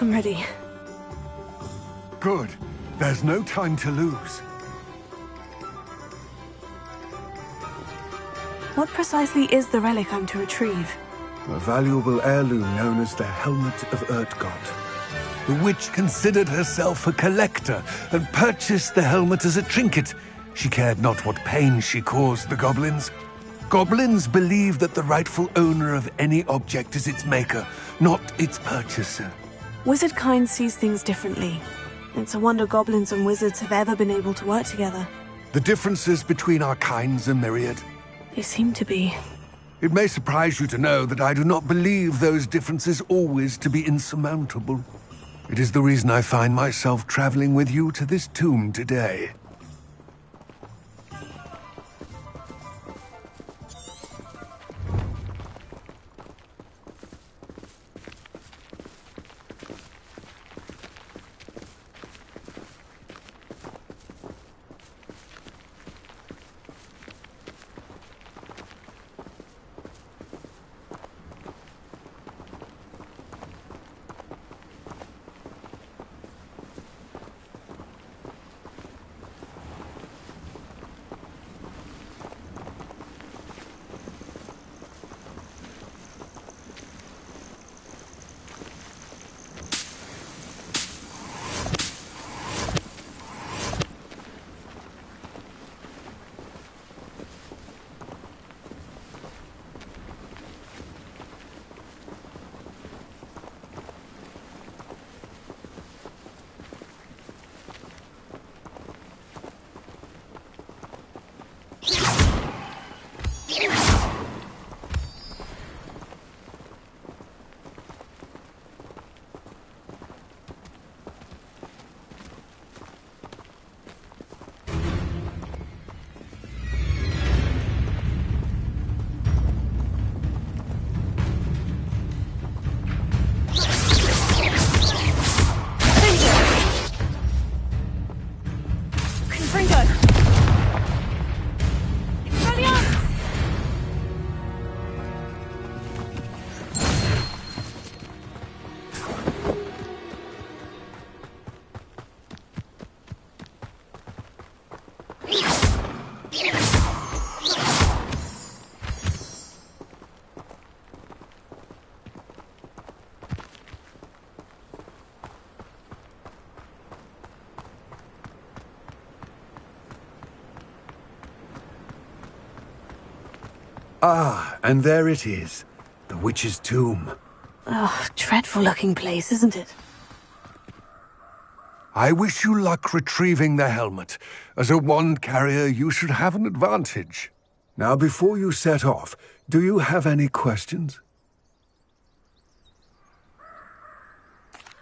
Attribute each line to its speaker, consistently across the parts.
Speaker 1: I'm ready.
Speaker 2: Good. There's no time to lose.
Speaker 1: What precisely is the relic I'm to retrieve?
Speaker 2: A valuable heirloom known as the Helmet of Urtgott. The witch considered herself a collector and purchased the helmet as a trinket. She cared not what pain she caused the goblins. Goblins believe that the rightful owner of any object is its maker, not its purchaser.
Speaker 1: Wizard kind sees things differently. It's a wonder goblins and wizards have ever been able to work together.
Speaker 2: The differences between our kinds are myriad.
Speaker 1: They seem to be.
Speaker 2: It may surprise you to know that I do not believe those differences always to be insurmountable. It is the reason I find myself traveling with you to this tomb today. Ah, and there it is. The witch's tomb.
Speaker 1: Oh, dreadful looking place, isn't it?
Speaker 2: I wish you luck retrieving the helmet. As a wand carrier, you should have an advantage. Now, before you set off, do you have any questions?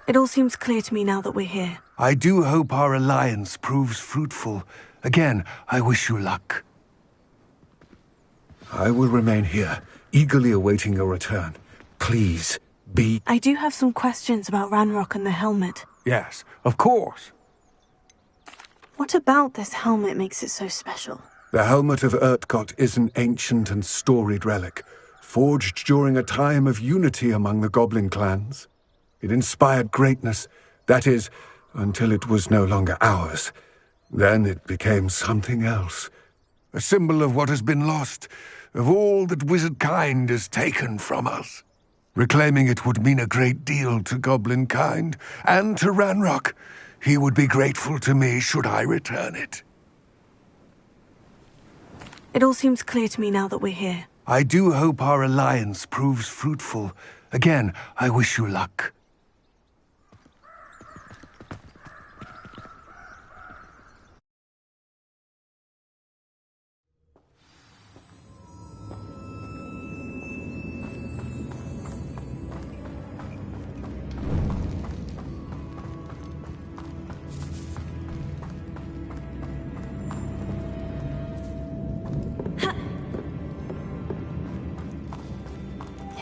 Speaker 1: It all seems clear to me now that we're here.
Speaker 2: I do hope our alliance proves fruitful. Again, I wish you luck. I will remain here, eagerly awaiting your return. Please, be...
Speaker 1: I do have some questions about Ranrock and the helmet.
Speaker 2: Yes, of course.
Speaker 1: What about this helmet makes it so special?
Speaker 2: The Helmet of Urtgott is an ancient and storied relic, forged during a time of unity among the goblin clans. It inspired greatness, that is, until it was no longer ours. Then it became something else. A symbol of what has been lost, of all that wizard kind has taken from us. Reclaiming it would mean a great deal to goblin kind, and to Ranrock. He would be grateful to me should I return it.
Speaker 1: It all seems clear to me now that we're here.
Speaker 2: I do hope our alliance proves fruitful. Again, I wish you luck.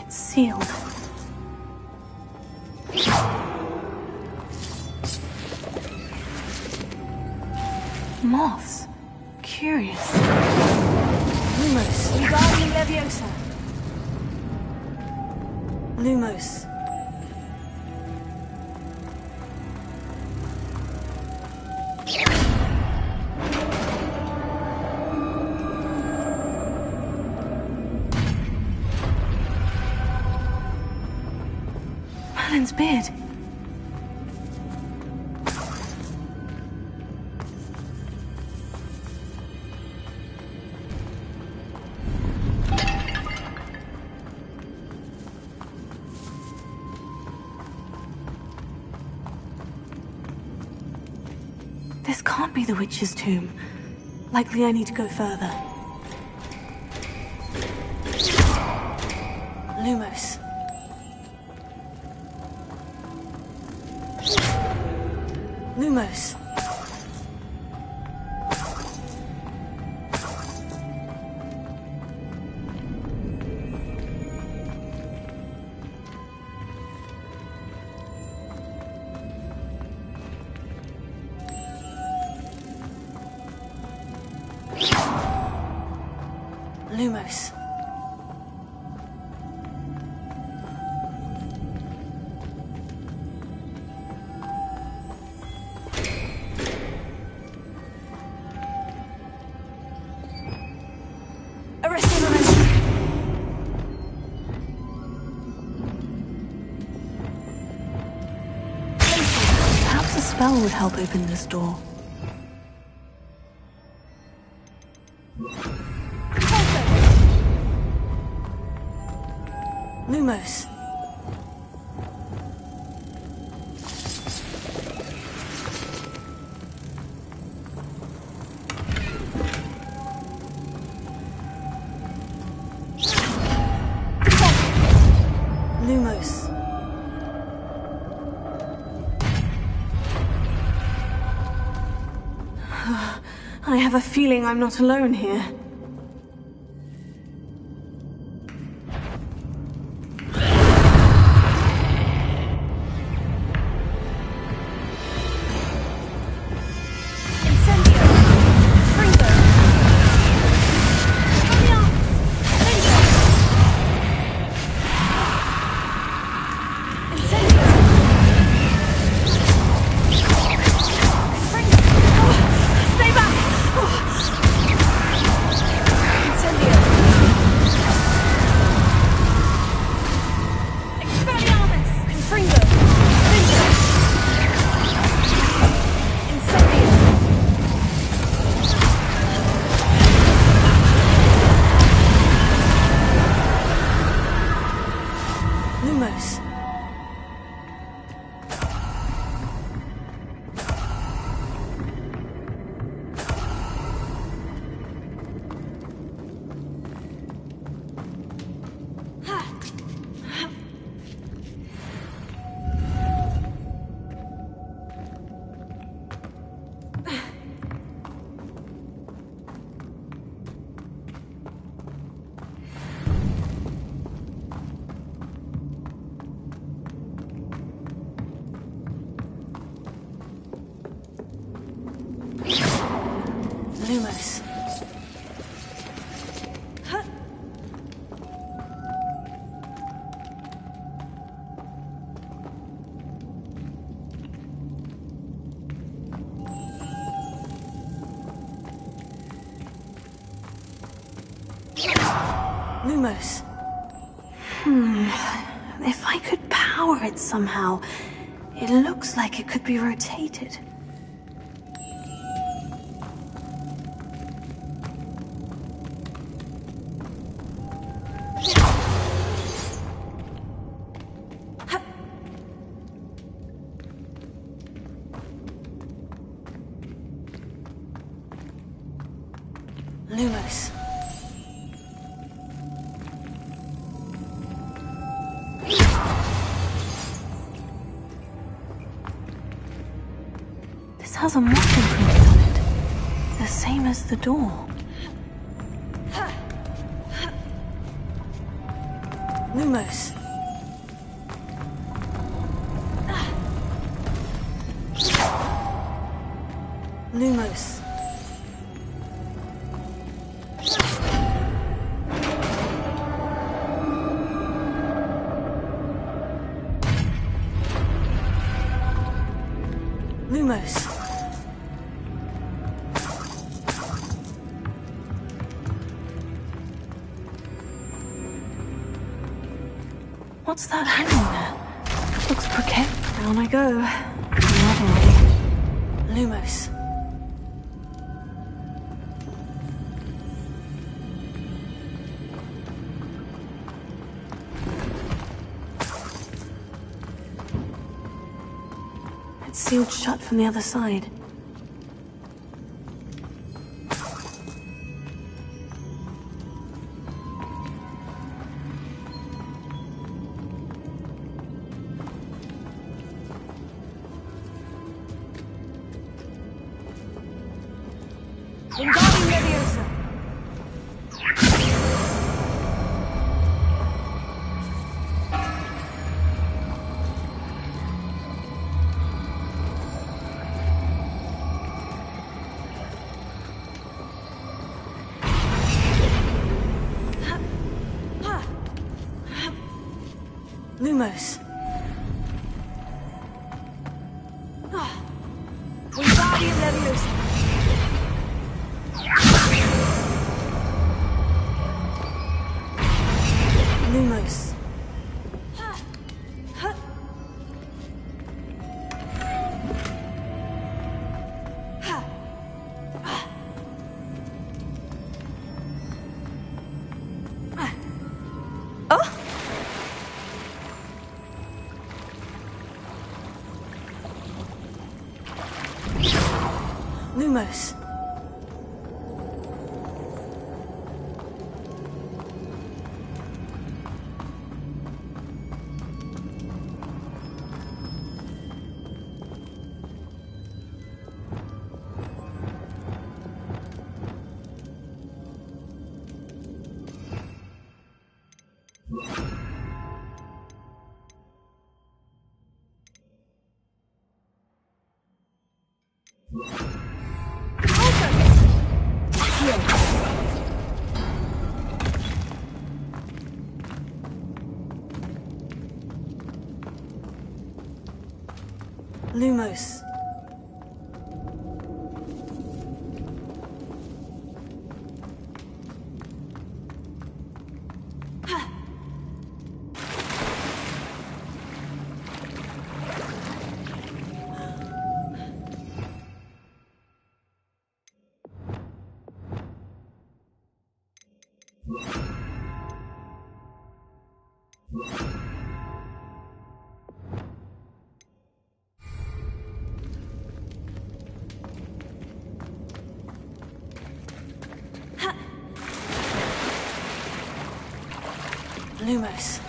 Speaker 1: Sealed. Moths. Curious. Lumos. Wingardium Leviosa. Lumos. goblin's beard. This can't be the witch's tomb. Likely I need to go further. Lumos. Lumos. Lumos. Perhaps a spell would help open this door. Lumos. Lumos. I have a feeling I'm not alone here. Lumos. Lumos. If I could power it somehow, it looks like it could be rotated. Lumos. This has a mark imprinted on it, the same as the door. Lumos. Lumos. Lumos. What's that hanging there? Looks crooked. Down I go. Another way. Lumos. It's sealed shut from the other side.
Speaker 3: Wingardium Leviosa.
Speaker 1: Lumos.
Speaker 3: Wingardium Leviosa.
Speaker 1: Lumos. Lumos. Lumos. Lumos.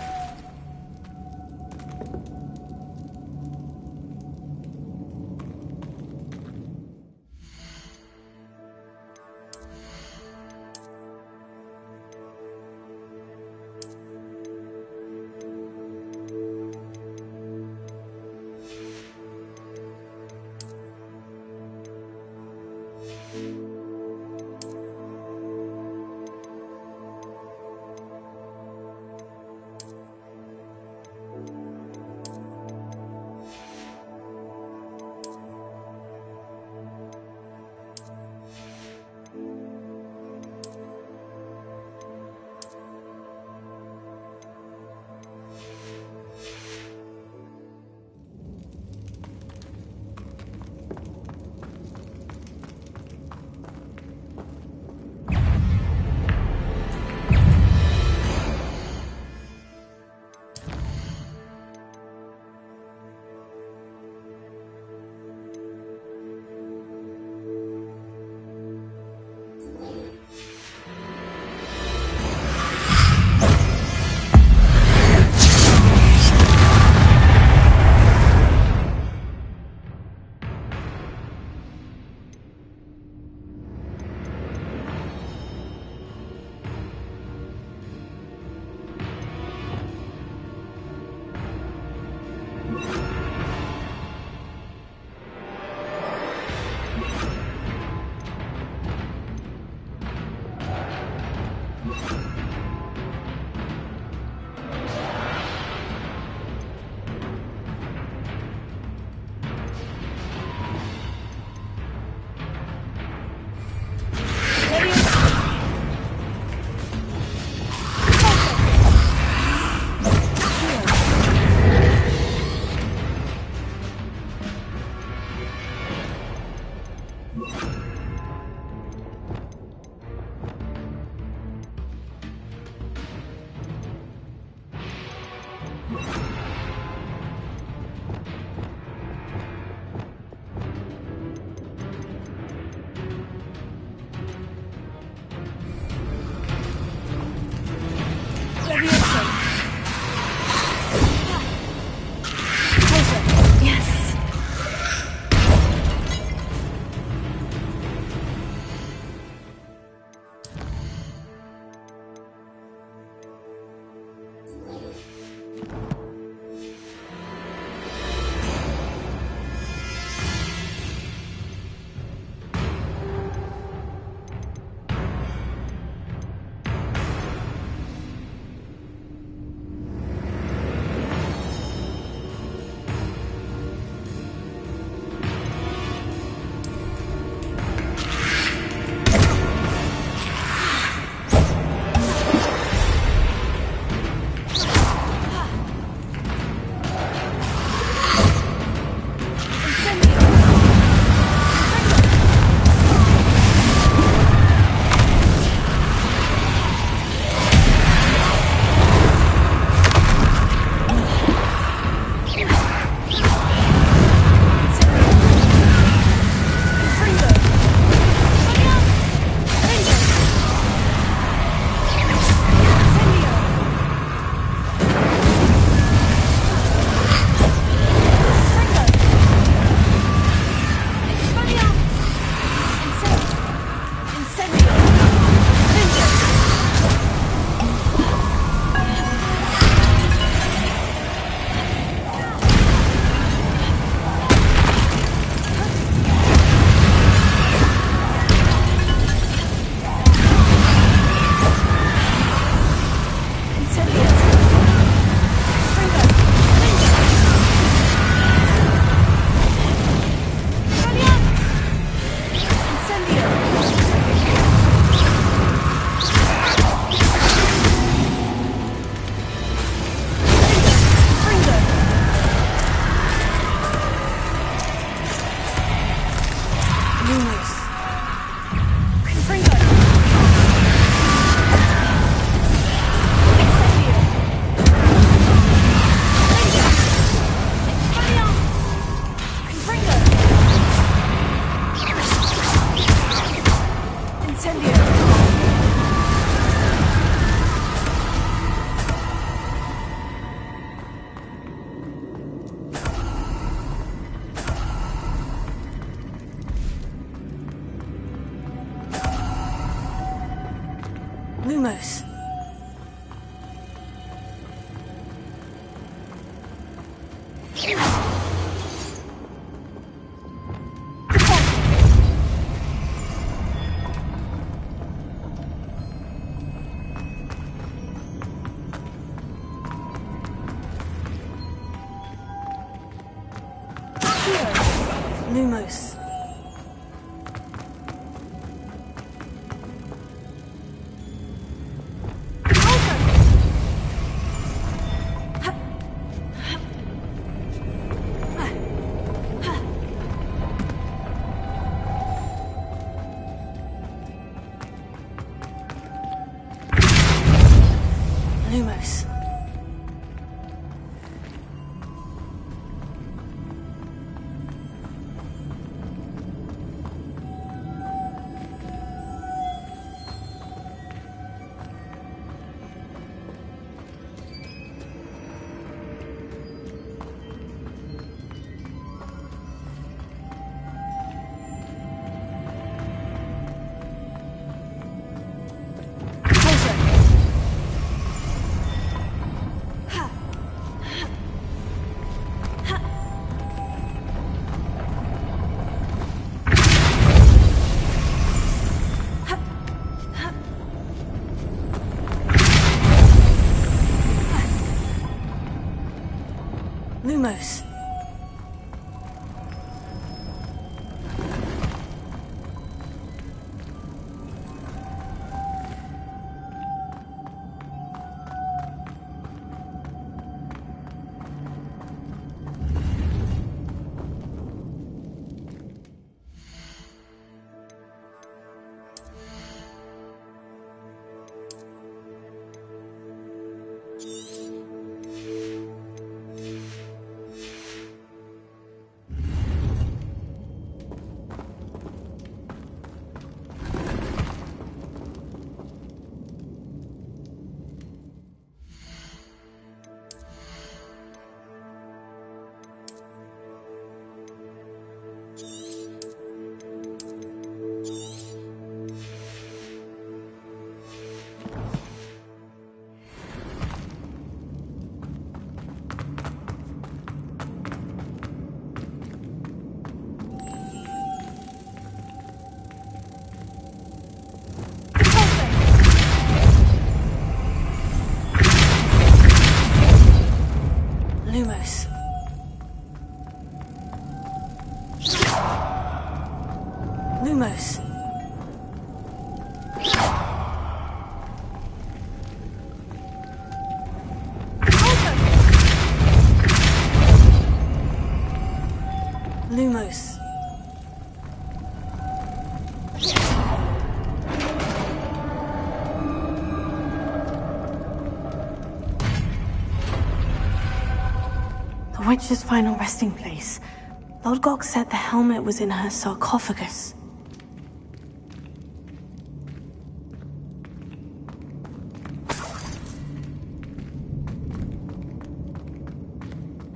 Speaker 1: Lumos. Lumos. Lumos. Lumos. Lumos. Lumos. Lumos. The witch's final resting place. Lord Gok said the helmet was in her sarcophagus.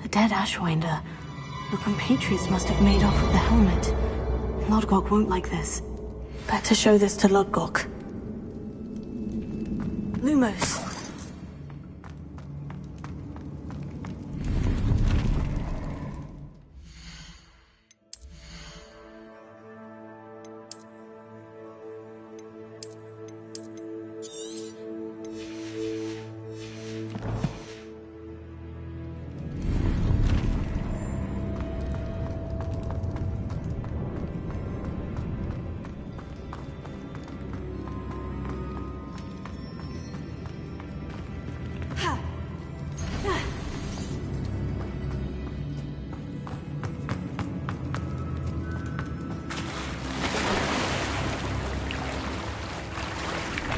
Speaker 1: A dead Ashwinder. Her compatriots must have made off with the helmet. Lord Gok won't like this. Better show this to Lord Gok. Lumos.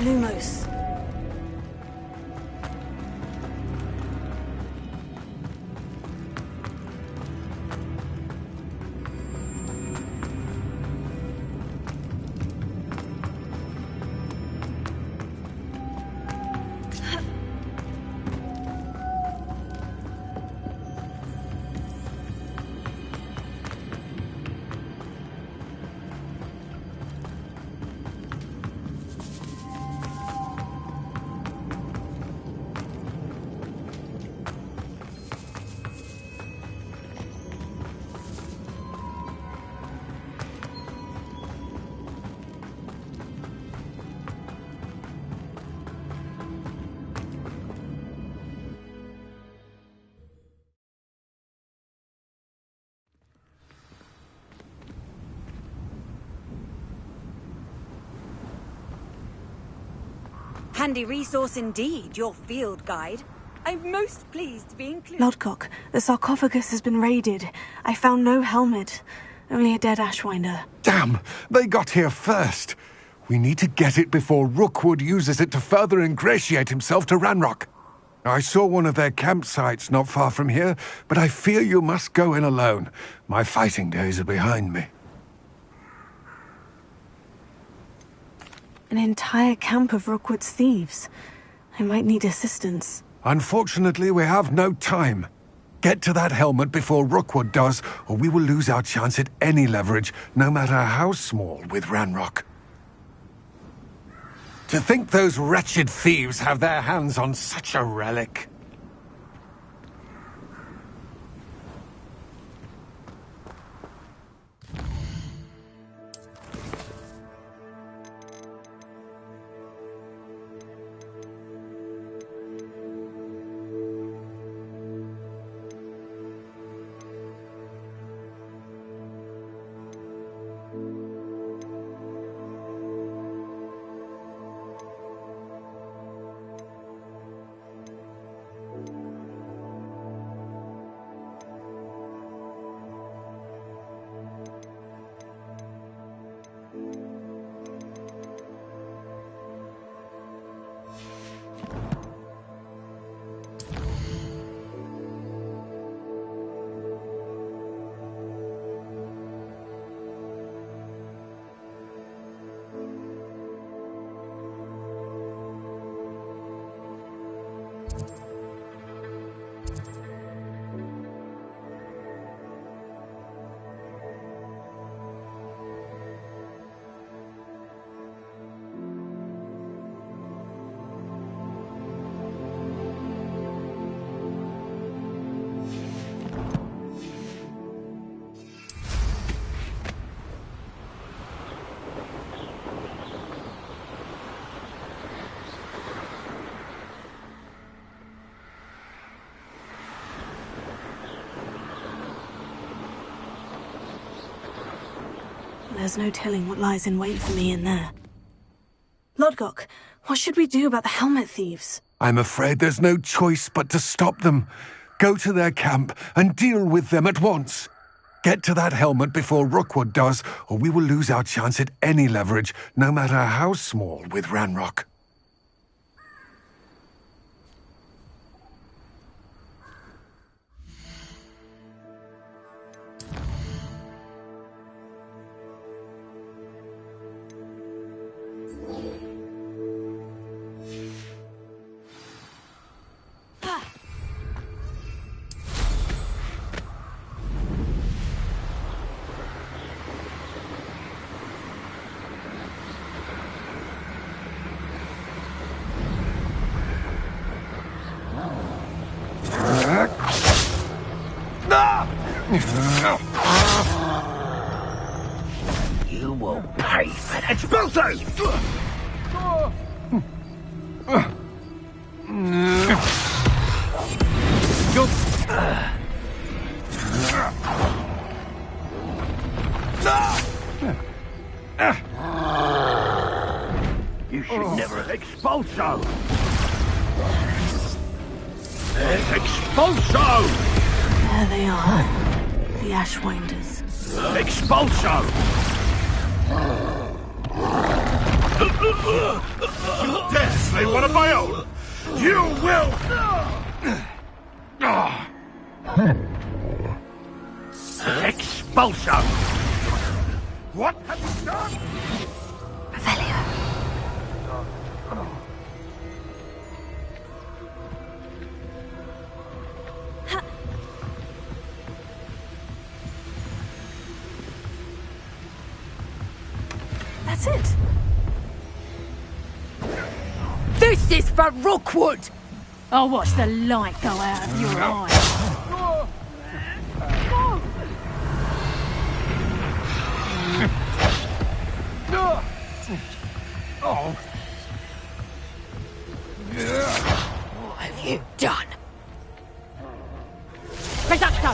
Speaker 1: Lumos.
Speaker 3: Handy resource indeed, your field guide. I'm most pleased to be included.
Speaker 1: Lodgok, the sarcophagus has been raided. I found no helmet, only a dead Ashwinder.
Speaker 2: Damn! They got here first. We need to get it before Rookwood uses it to further ingratiate himself to Ranrock. I saw one of their campsites not far from here, but I fear you must go in alone. My fighting days are behind me.
Speaker 1: An entire camp of Rookwood's thieves. I might need assistance.
Speaker 2: Unfortunately, we have no time. Get to that helmet before Rookwood does, or we will lose our chance at any leverage, no matter how small, with Ranrock. To think those wretched thieves have their hands on such a relic.
Speaker 1: There's no telling what lies in wait for me in there. Lodgok, what should we do about the helmet thieves?
Speaker 2: I'm afraid there's no choice but to stop them. Go to their camp and deal with them at once. Get to that helmet before Rookwood does, or we will lose our chance at any leverage, no matter how small, with Ranrock.
Speaker 4: You will pay for that. Expulso! You should never have expulso! Expulso!
Speaker 1: There they are. The Ashwinders.
Speaker 4: Expulso! You dare slay one of my own! You will! Expulso! What have you done?
Speaker 1: Revelio. That's it.
Speaker 3: This is for Rookwood! I'll watch the light go out of your eyes. What have you done? Reducto!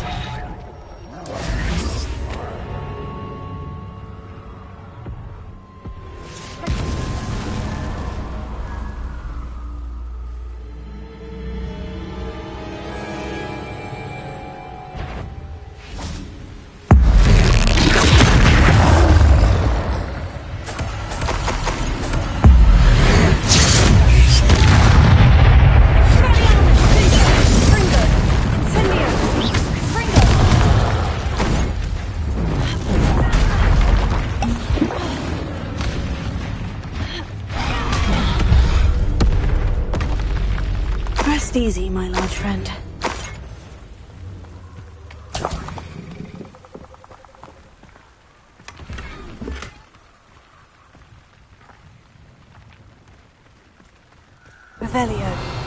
Speaker 1: easy, my large friend. Revelio.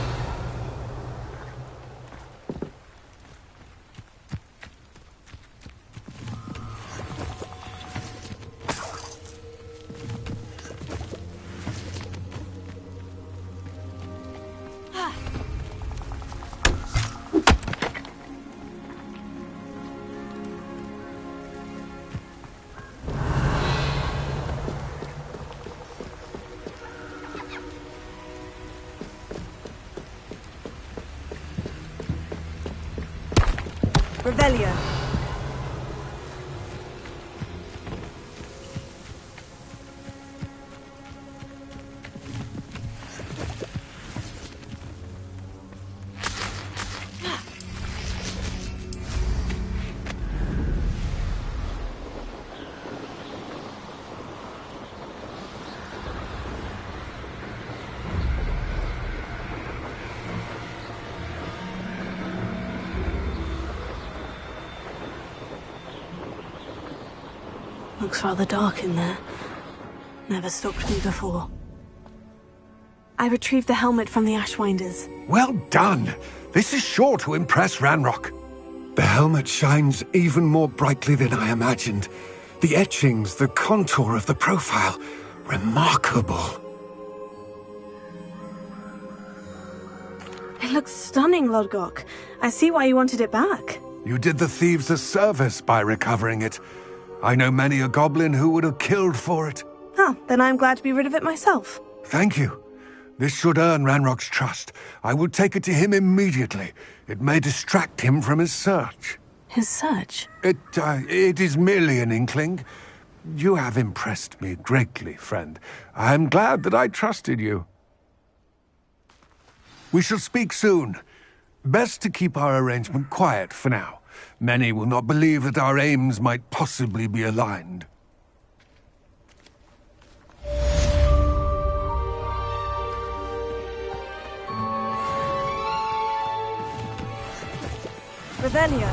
Speaker 1: Revelio. Looks rather dark in there. Never stopped me before. I retrieved the helmet from the Ashwinders.
Speaker 2: Well done! This is sure to impress Ranrock. The helmet shines even more brightly than I imagined. The etchings, the contour of the profile. Remarkable.
Speaker 1: It looks stunning, Lodgok. I see why you wanted it back.
Speaker 2: You did the thieves a service by recovering it. I know many a goblin who would have killed for it.
Speaker 1: Ah, then I'm glad to be rid of it myself.
Speaker 2: Thank you. This should earn Ranrock's trust. I will take it to him immediately. It may distract him from his search.
Speaker 1: His search?
Speaker 2: It is merely an inkling. You have impressed me greatly, friend. I am glad that I trusted you. We shall speak soon. Best to keep our arrangement quiet for now. Many will not believe that our aims might possibly be aligned.
Speaker 1: Revelio.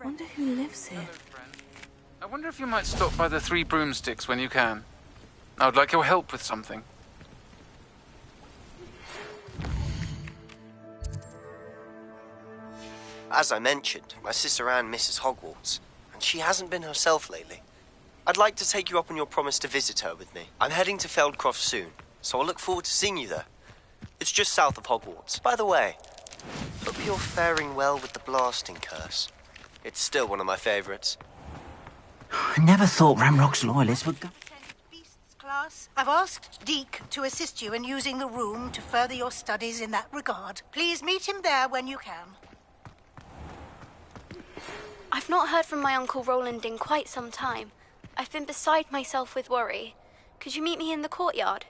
Speaker 1: Wonder who lives here.
Speaker 5: Hello, friend. I wonder if you might stop by the Three Broomsticks when you can. I would like your help with something.
Speaker 6: As I mentioned, my sister Anne misses Hogwarts, and she hasn't been herself lately. I'd like to take you up on your promise to visit her with me. I'm heading to Feldcroft soon, so I'll look forward to seeing you there. It's just south of Hogwarts. By the way, hope you're faring well with the blasting curse. It's still one of my favorites.
Speaker 7: I never thought Ranrock's loyalists would go...
Speaker 8: Beasts class, I've asked Deke to assist you in using the room to further your studies in that regard. Please meet him there when you can.
Speaker 9: I've not heard from my Uncle Roland in quite some time. I've been beside myself with worry. Could you meet me in the courtyard?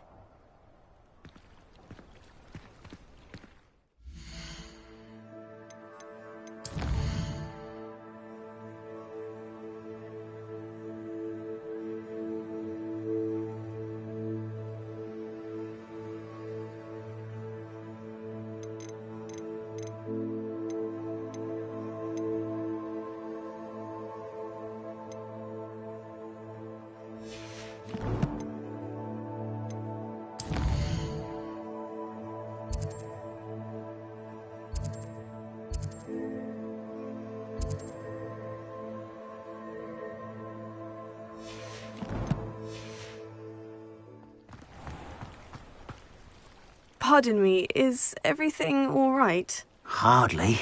Speaker 1: Pardon me, is everything all right?
Speaker 7: Hardly.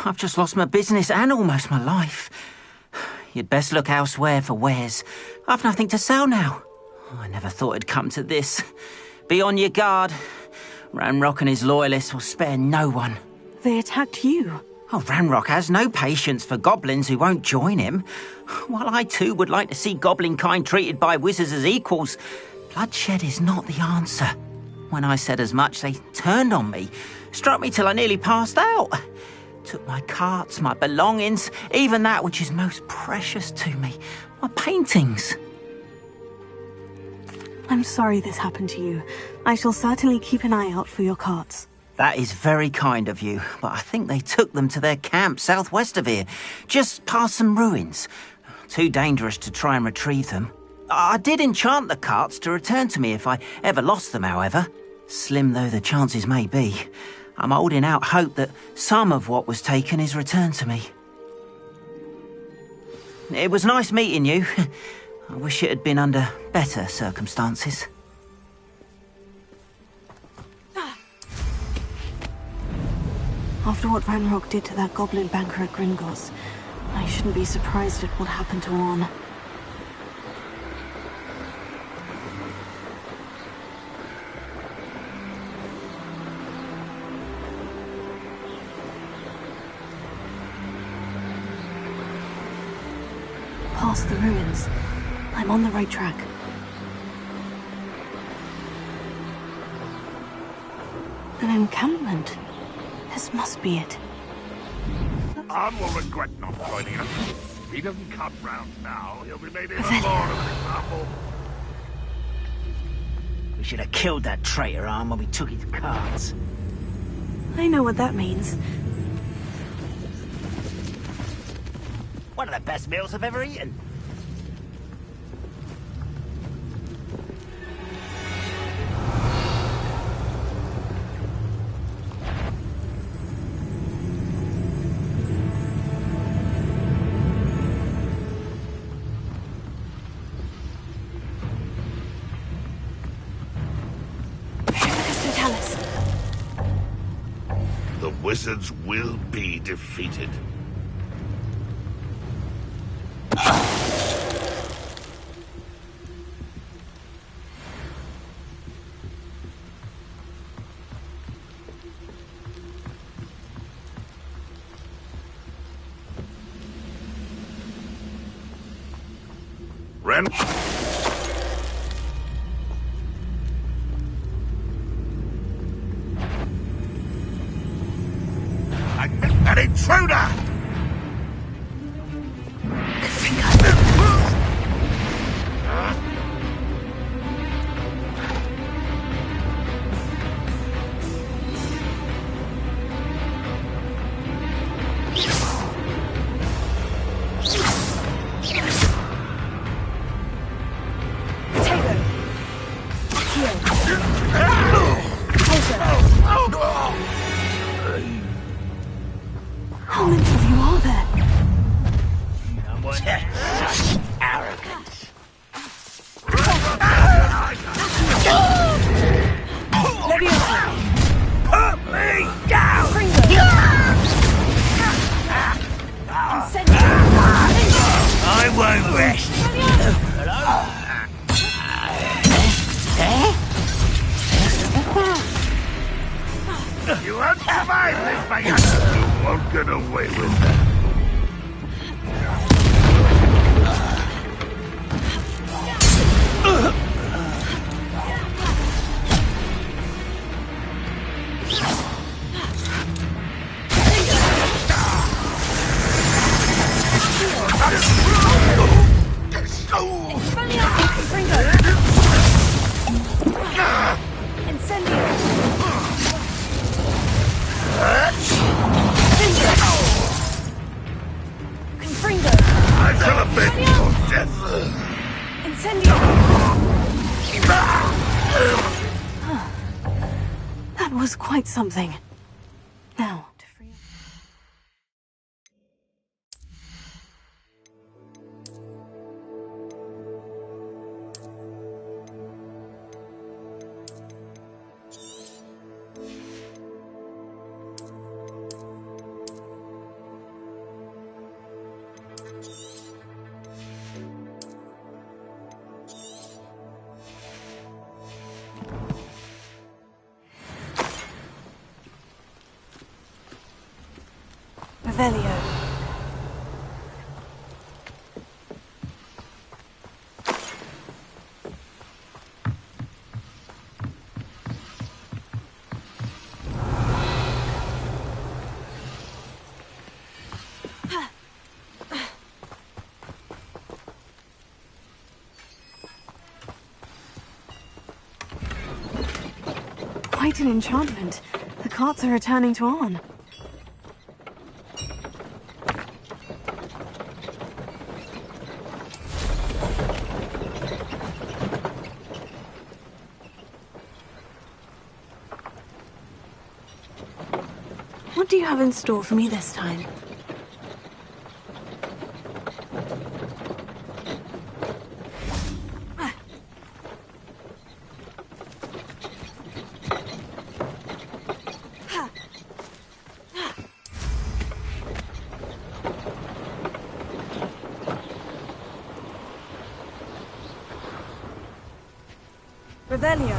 Speaker 7: I've just lost my business and almost my life. You'd best look elsewhere for wares. I've nothing to sell now. I never thought it'd come to this. Be on your guard. Ranrock and his loyalists will spare no one.
Speaker 1: They attacked you?
Speaker 7: Oh, Ranrock has no patience for goblins who won't join him. While I too would like to see goblin kind treated by wizards as equals, bloodshed is not the answer. When I said as much, they turned on me, struck me till I nearly passed out. Took my carts, my belongings, even that which is most precious to me, my paintings.
Speaker 1: I'm sorry this happened to you. I shall certainly keep an eye out for your carts.
Speaker 7: That is very kind of you, but I think they took them to their camp southwest of here, just past some ruins. Too dangerous to try and retrieve them. I did enchant the carts to return to me if I ever lost them, however. Slim though the chances may be, I'm holding out hope that some of what was taken is returned to me. It was nice meeting you. I wish it had been under better circumstances.
Speaker 1: After what Ranrock did to that goblin banker at Gringotts, I shouldn't be surprised at what happened to Orn. Past the ruins. I'm on the right track. An encampment. This must be it.
Speaker 4: Arn will regret not joining us. If he doesn't come round now, he'll be made even more of an example.
Speaker 7: We should have killed that traitor Arn when we took his carts.
Speaker 1: I know what that means.
Speaker 7: One of the best meals I've ever eaten.
Speaker 4: The wizards will be defeated. Ren? An intruder!
Speaker 1: How many of you are there?
Speaker 7: Such arrogance. Put me down! I won't rest.
Speaker 4: You won't survive this, Magicthrough! You won't get away with that. I shall avenge your death.
Speaker 1: Incendio! That was quite something. Now, to free up. Revelio. Quite an enchantment. The carts are returning to Arn. What do you have in store for me this time? Revelio.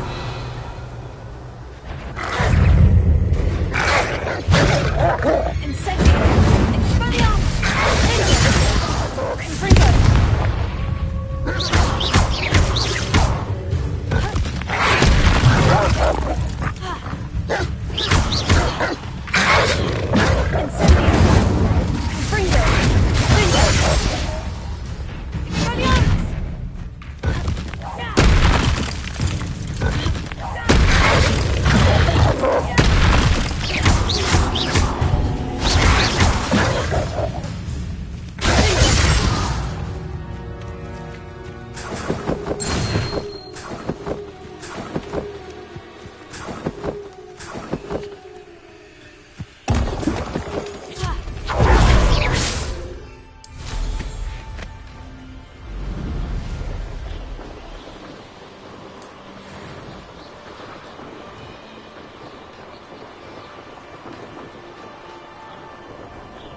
Speaker 1: Incendio. Expelliarmus. Confringo. Incendio. Confringo. Expelliarmus.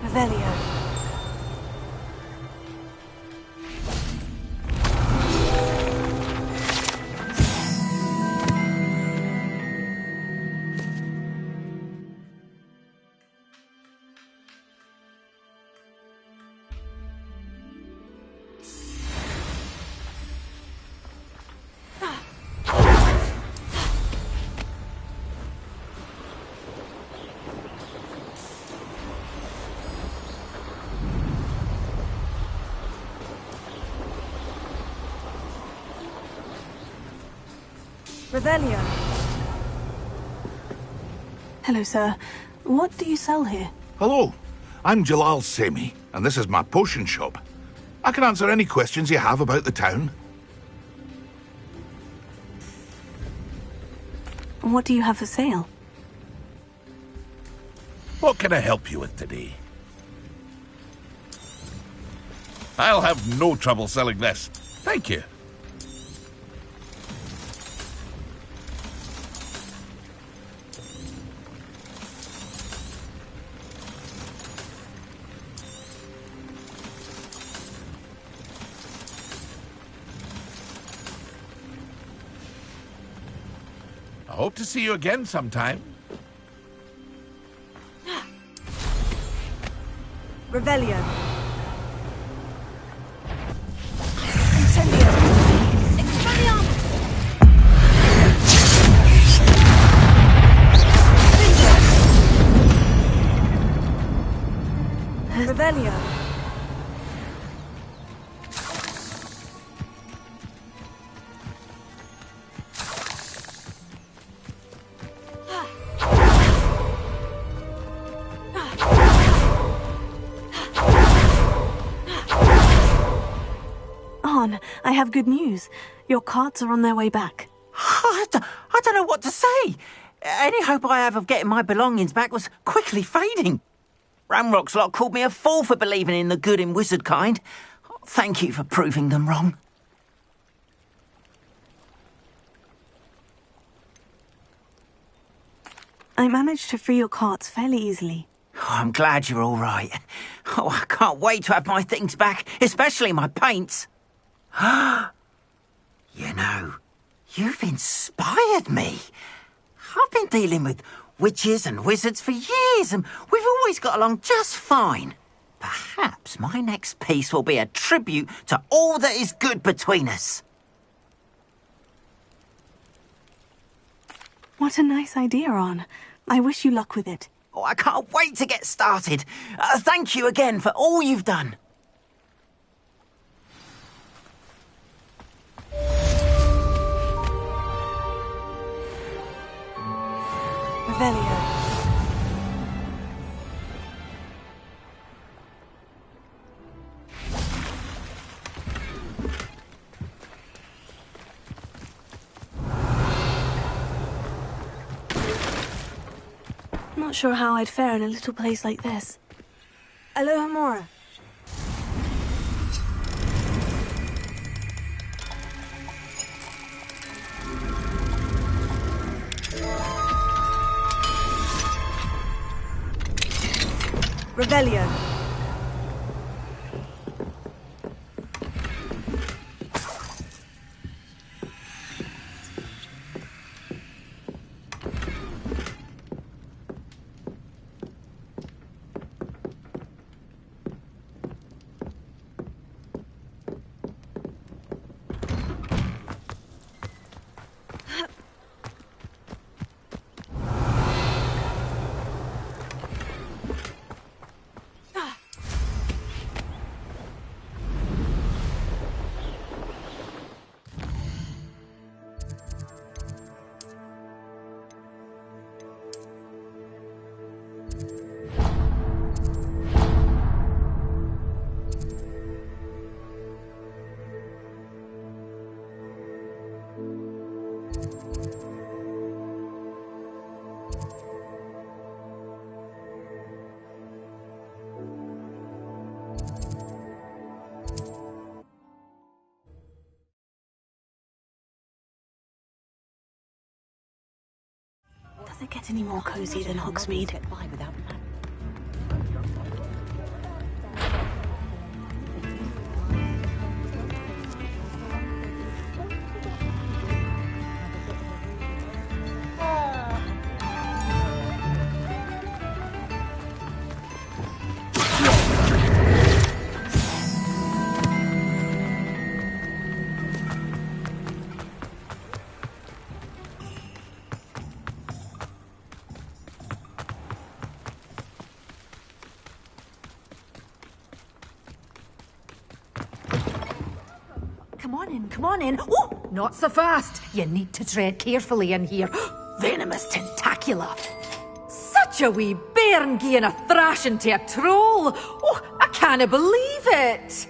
Speaker 1: Revelio. Revelio. Hello, sir. What do you sell here?
Speaker 4: Hello, I'm Jalal Semi, and this is my potion shop. I can answer any questions you have about the town.
Speaker 1: What do you have for sale?
Speaker 4: What can I help you with today? I'll have no trouble selling this. Thank you. I hope to see you again sometime.
Speaker 1: Revelio. Incendio. Expelliarmus. Revelio. I have good news. Your carts are on their way back.
Speaker 7: I don't know what to say. Any hope I have of getting my belongings back was quickly fading. Ramrock's lot called me a fool for believing in the good in wizard kind. Thank you for proving them wrong.
Speaker 1: I managed to free your carts fairly easily.
Speaker 7: Oh, I'm glad you're all right. Oh, I can't wait to have my things back, especially my paints. You know, you've inspired me. I've been dealing with witches and wizards for years, and we've always got along just fine. Perhaps my next piece will be a tribute to all that is good between us.
Speaker 1: What a nice idea, Ron. I wish you luck with it.
Speaker 7: Oh, I can't wait to get started. Thank you again for all you've done.
Speaker 1: Revelio. Not sure how I'd fare in a little place like this. Aloha Mora. Revelio. Does it get any more cozy than Hogsmeade?
Speaker 3: Come on in. Oh, not so fast. You need to tread carefully in here. Venomous tentacula. Such a wee bairn gieing a thrashing to a troll. Oh, I can't believe it.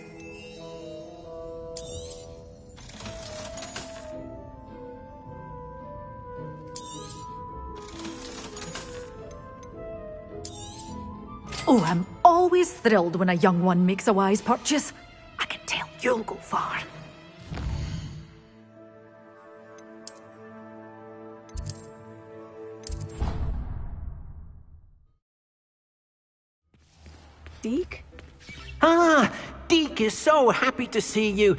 Speaker 3: Oh, I'm always thrilled when a young one makes a wise purchase. I can tell you'll go far.
Speaker 1: Deke?
Speaker 10: Ah, Deke is so happy to see you.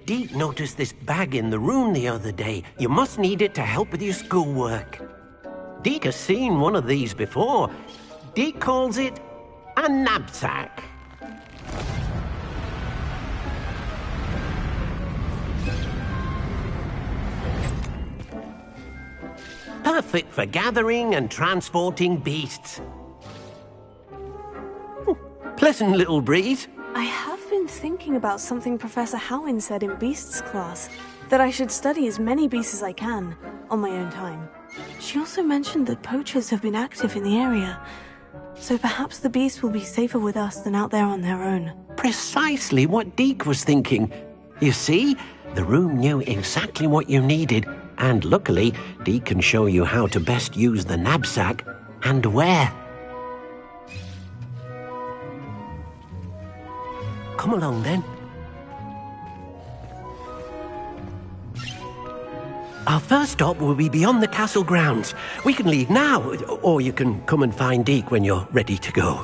Speaker 10: Deke noticed this bag in the room the other day. You must need it to help with your schoolwork. Deke has seen one of these before. Deke calls it a knapsack. Perfect for gathering and transporting beasts. Pleasant little breeze.
Speaker 1: I have been thinking about something Professor Howin said in Beasts class, that I should study as many beasts as I can, on my own time. She also mentioned that poachers have been active in the area, so perhaps the beasts will be safer with us than out there on their own.
Speaker 10: Precisely what Deke was thinking. You see, the room knew exactly what you needed, and luckily, Deke can show you how to best use the knapsack and where. Come along, then. Our first stop will be beyond the castle grounds. We can leave now, or you can come and find Deke when you're ready to go.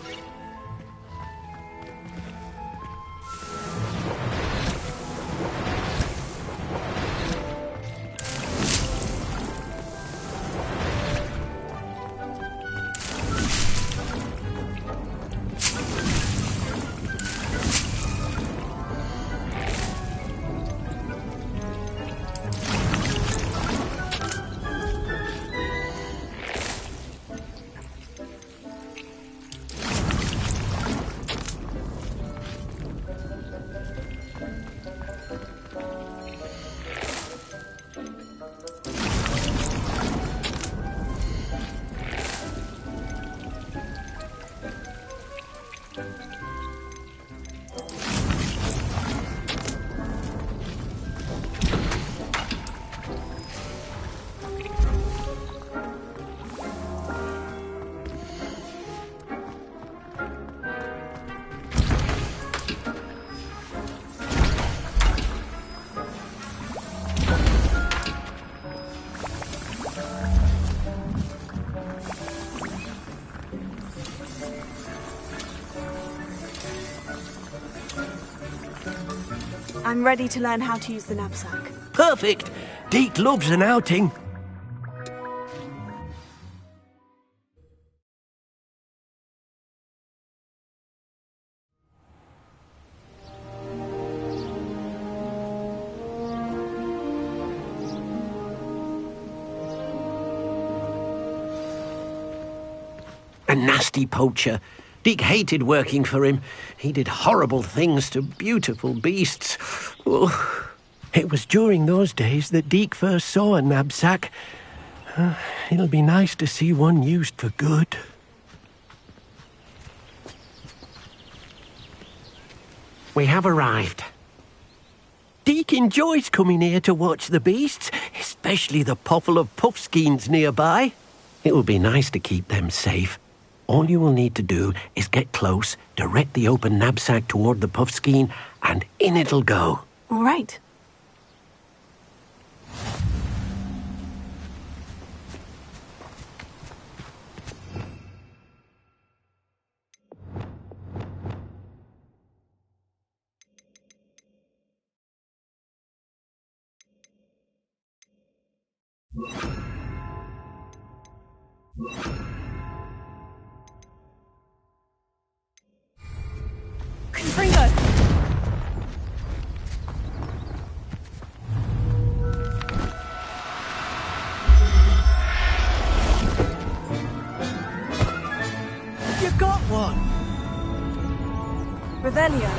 Speaker 1: I'm ready to learn how to use the knapsack.
Speaker 10: Perfect. Deke loves an outing. A nasty poacher. Deke hated working for him. He did horrible things to beautiful beasts. Oh. It was during those days that Deke first saw a knapsack. It'll be nice to see one used for good. We have arrived. Deke enjoys coming here to watch the beasts, especially the pottle of puffskeins nearby. It will be nice to keep them safe. All you will need to do is get close, direct the open knapsack toward the puffskein, and in it'll go.
Speaker 1: All right. Confringo!
Speaker 10: You got one!
Speaker 1: Revelio.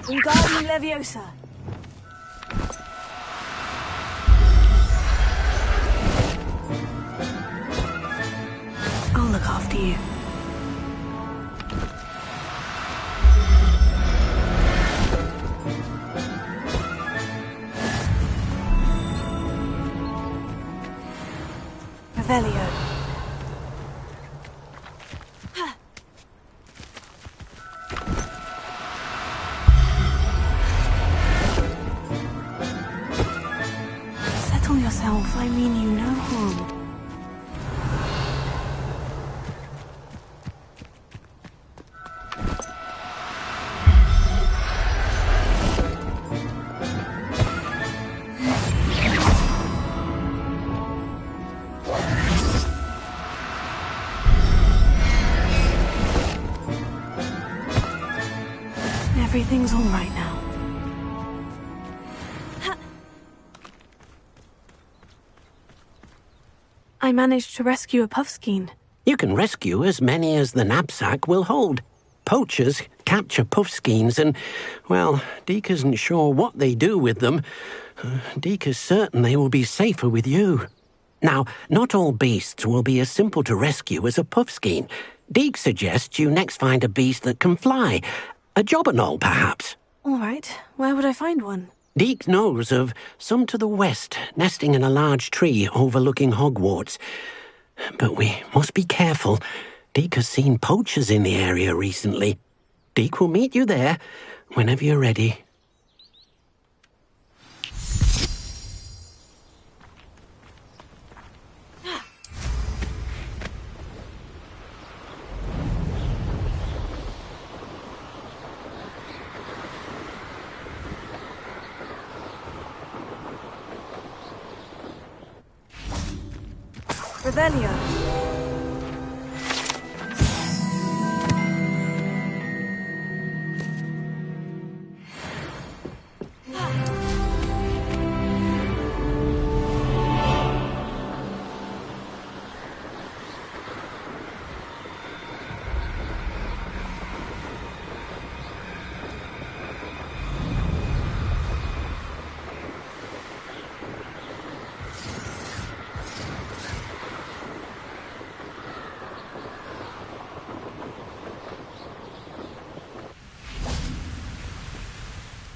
Speaker 1: Wingardium Leviosa. I'll look after you. Revelio. Settle yourself, I mean you no harm. Everything's all right now. I managed to rescue a puffskein.
Speaker 10: You can rescue as many as the knapsack will hold. Poachers capture puffskeins and, well, Deke isn't sure what they do with them. Deke is certain they will be safer with you. Now, not all beasts will be as simple to rescue as a puffskein. Deke suggests you next find a beast that can fly. A jobberknoll, perhaps.
Speaker 1: All right. Where would I find one?
Speaker 10: Deke knows of some to the west, nesting in a large tree overlooking Hogwarts. But we must be careful. Deke has seen poachers in the area recently. Deke will meet you there whenever you're ready.
Speaker 1: Revelio.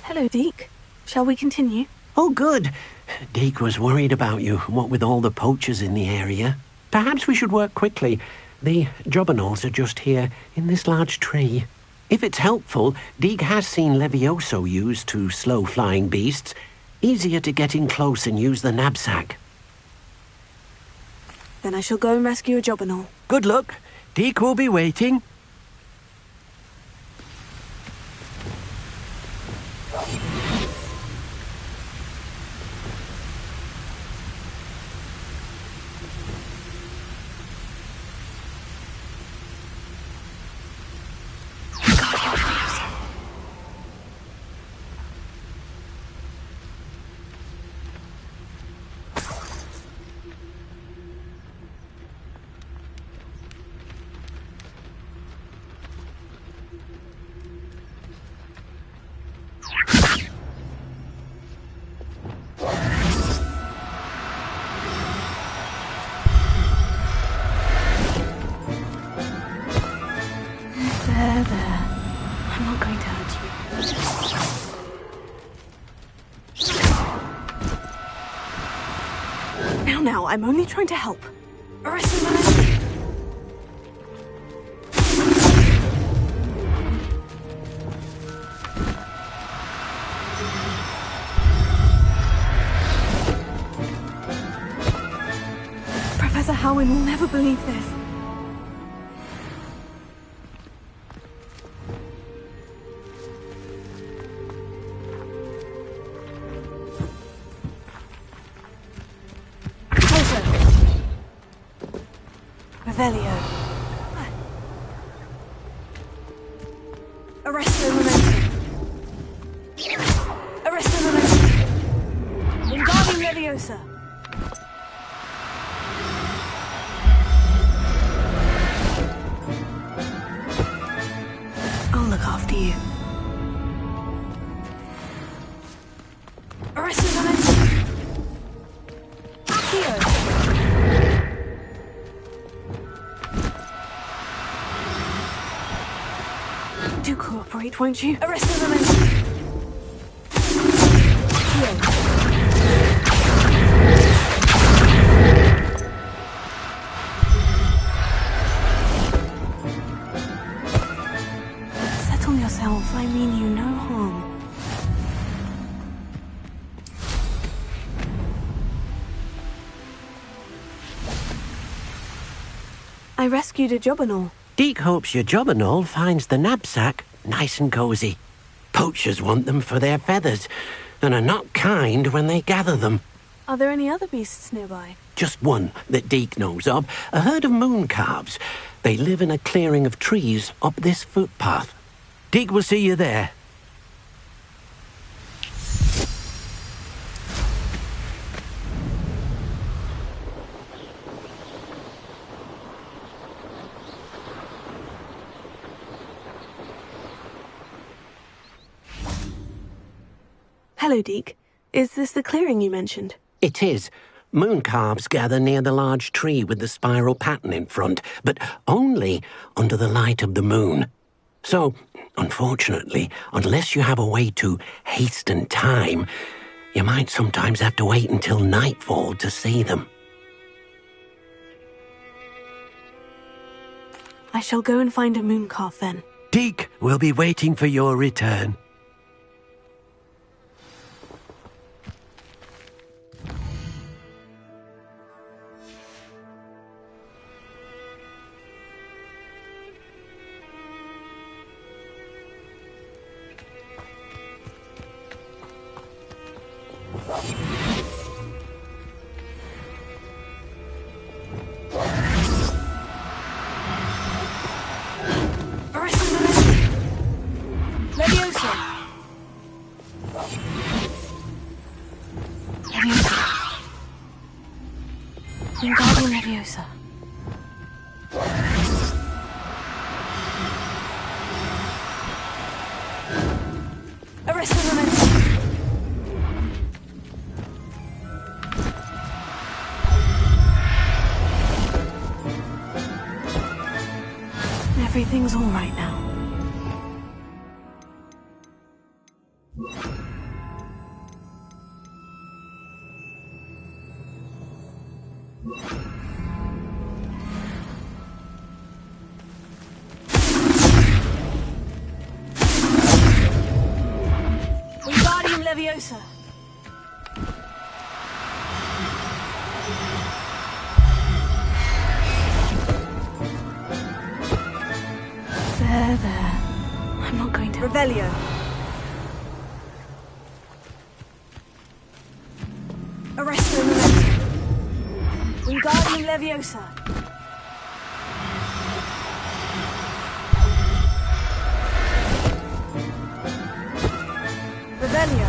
Speaker 1: Hello, Deke. Shall we continue?
Speaker 10: Oh, good. Deke was worried about you, what with all the poachers in the area. Perhaps we should work quickly. The jobberknolls are just here, in this large tree. If it's helpful, Deke has seen Levioso used to slow flying beasts. Easier to get in close and use the knapsack.
Speaker 1: Then I shall go and rescue a jobberknoll.
Speaker 10: Good luck. Deke will be waiting.
Speaker 1: There. I'm not going to hurt you. Now, I'm only trying to help. Arrest him. Professor Howin will never believe this. Revelio. Arresto Momentum. Arresto Momentum. Wingardium Leviosa. I'll look after you. Arresto Momentum. Accio. Do cooperate, won't you? Arrest the momentum. Settle yourself. I mean you no harm. I rescued a Jobberknoll.
Speaker 10: Deke hopes your Jobberknoll finds the knapsack nice and cozy. Poachers want them for their feathers, and are not kind when they gather them.
Speaker 1: Are there any other beasts nearby?
Speaker 10: Just one that Deke knows of, a herd of moon calves. They live in a clearing of trees up this footpath. Deke will see you there.
Speaker 1: Hello, Deke. Is this the clearing you mentioned?
Speaker 10: It is. Moon calves gather near the large tree with the spiral pattern in front, but only under the light of the moon. So, unfortunately, unless you have a way to hasten time, you might sometimes have to wait until nightfall to see them.
Speaker 1: I shall go and find a moon calf then.
Speaker 10: Deke will be waiting for your return.
Speaker 1: Wingardium Leviosa. Arrest the momentum. Everything's all right now. Wingardium Leviosa. there. I'm not going to...
Speaker 11: Revelio. Arresto Momentum. Wingardium Leviosa. Revelio.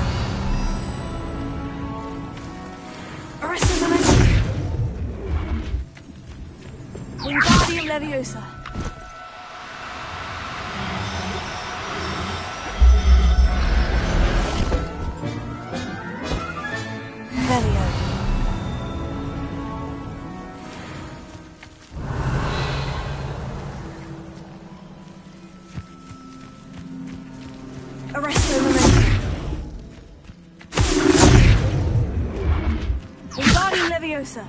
Speaker 11: Arresto Momentum. Wingardium Leviosa. Revelio. Arresto Momentum. Wingardium Leviosa.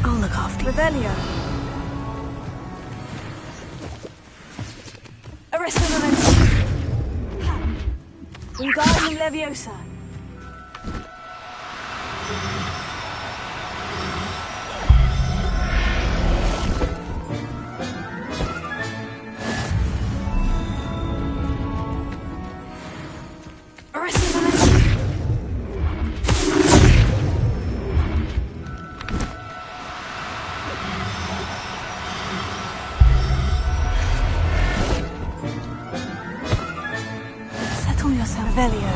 Speaker 1: I'll look after you.
Speaker 11: Revelio. Arresto Momentum. Wingardium Leviosa. Arresto Momentum.
Speaker 1: Settle yourself.
Speaker 11: Revelio.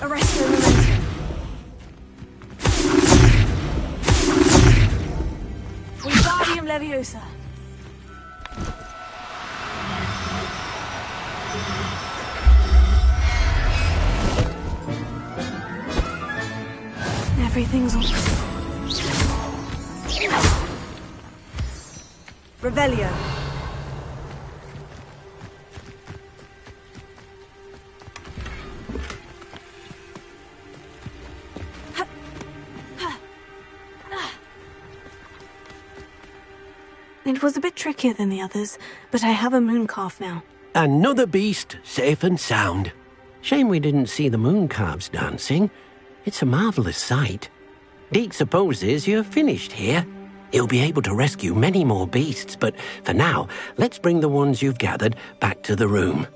Speaker 11: Arresto Momentum. Wingardium Leviosa.
Speaker 1: Everything's all...
Speaker 11: Revelio.
Speaker 1: It was a bit trickier than the others, but I have a moon calf now.
Speaker 10: Another beast, safe and sound. Shame we didn't see the moon calves dancing. It's a marvellous sight. Deke supposes you're finished here. He'll be able to rescue many more beasts, but for now, let's bring the ones you've gathered back to the room.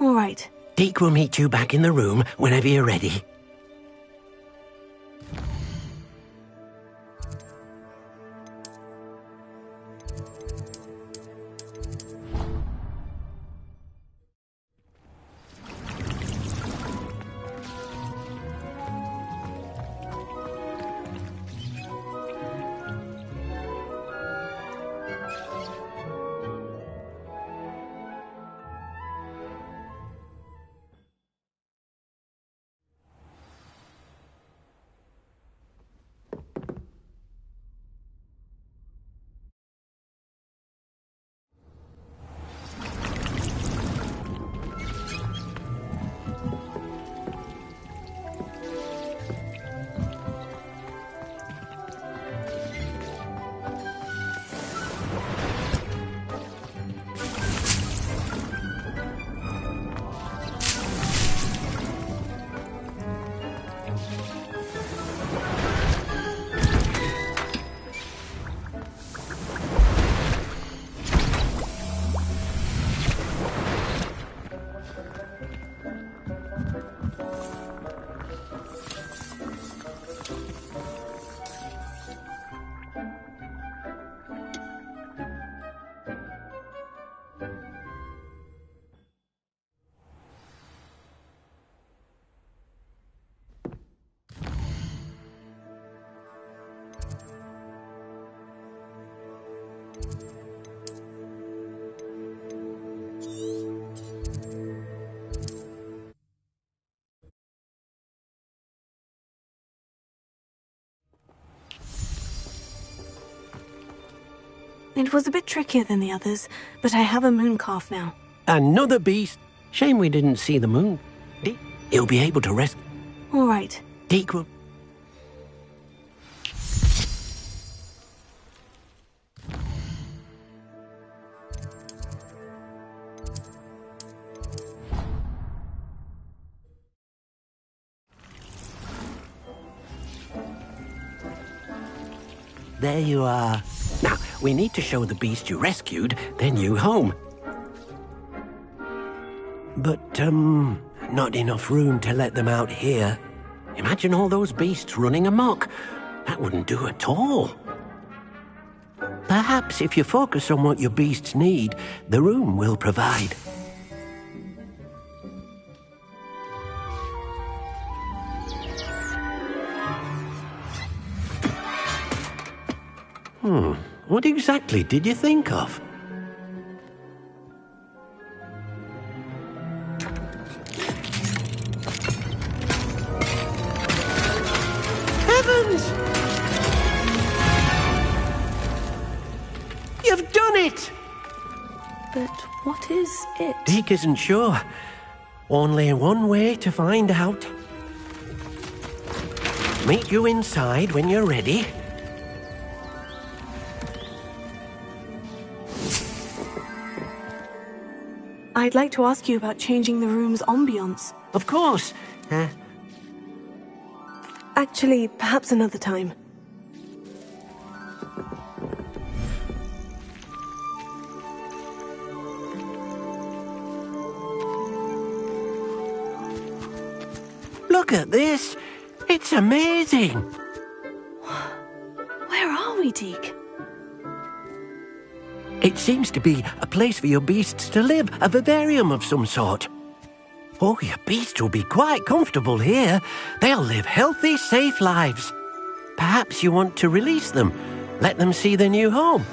Speaker 1: All right.
Speaker 10: Deke will meet you back in the room whenever you're ready.
Speaker 1: It was a bit trickier than the others, but I have a moon calf now.
Speaker 10: Another beast. Shame we didn't see the moon. Deke, he'll be able to rescue.
Speaker 1: All right.
Speaker 10: Deke will... There you are. Now, we need to show the beast you rescued their new home. But, not enough room to let them out here. Imagine all those beasts running amok. That wouldn't do at all. Perhaps if you focus on what your beasts need, the room will provide. What exactly did you think of? Heavens! You've done it!
Speaker 1: But what is it?
Speaker 10: Deke isn't sure. Only one way to find out. Meet you inside when you're ready.
Speaker 1: I'd like to ask you about changing the room's ambience.
Speaker 10: Of course.
Speaker 1: Actually, perhaps another time.
Speaker 10: Look at this. It's amazing.
Speaker 1: Where are we, Deke?
Speaker 10: It seems to be a place for your beasts to live, a vivarium of some sort. Oh, your beasts will be quite comfortable here. They'll live healthy, safe lives. Perhaps you want to release them, let them see their new home.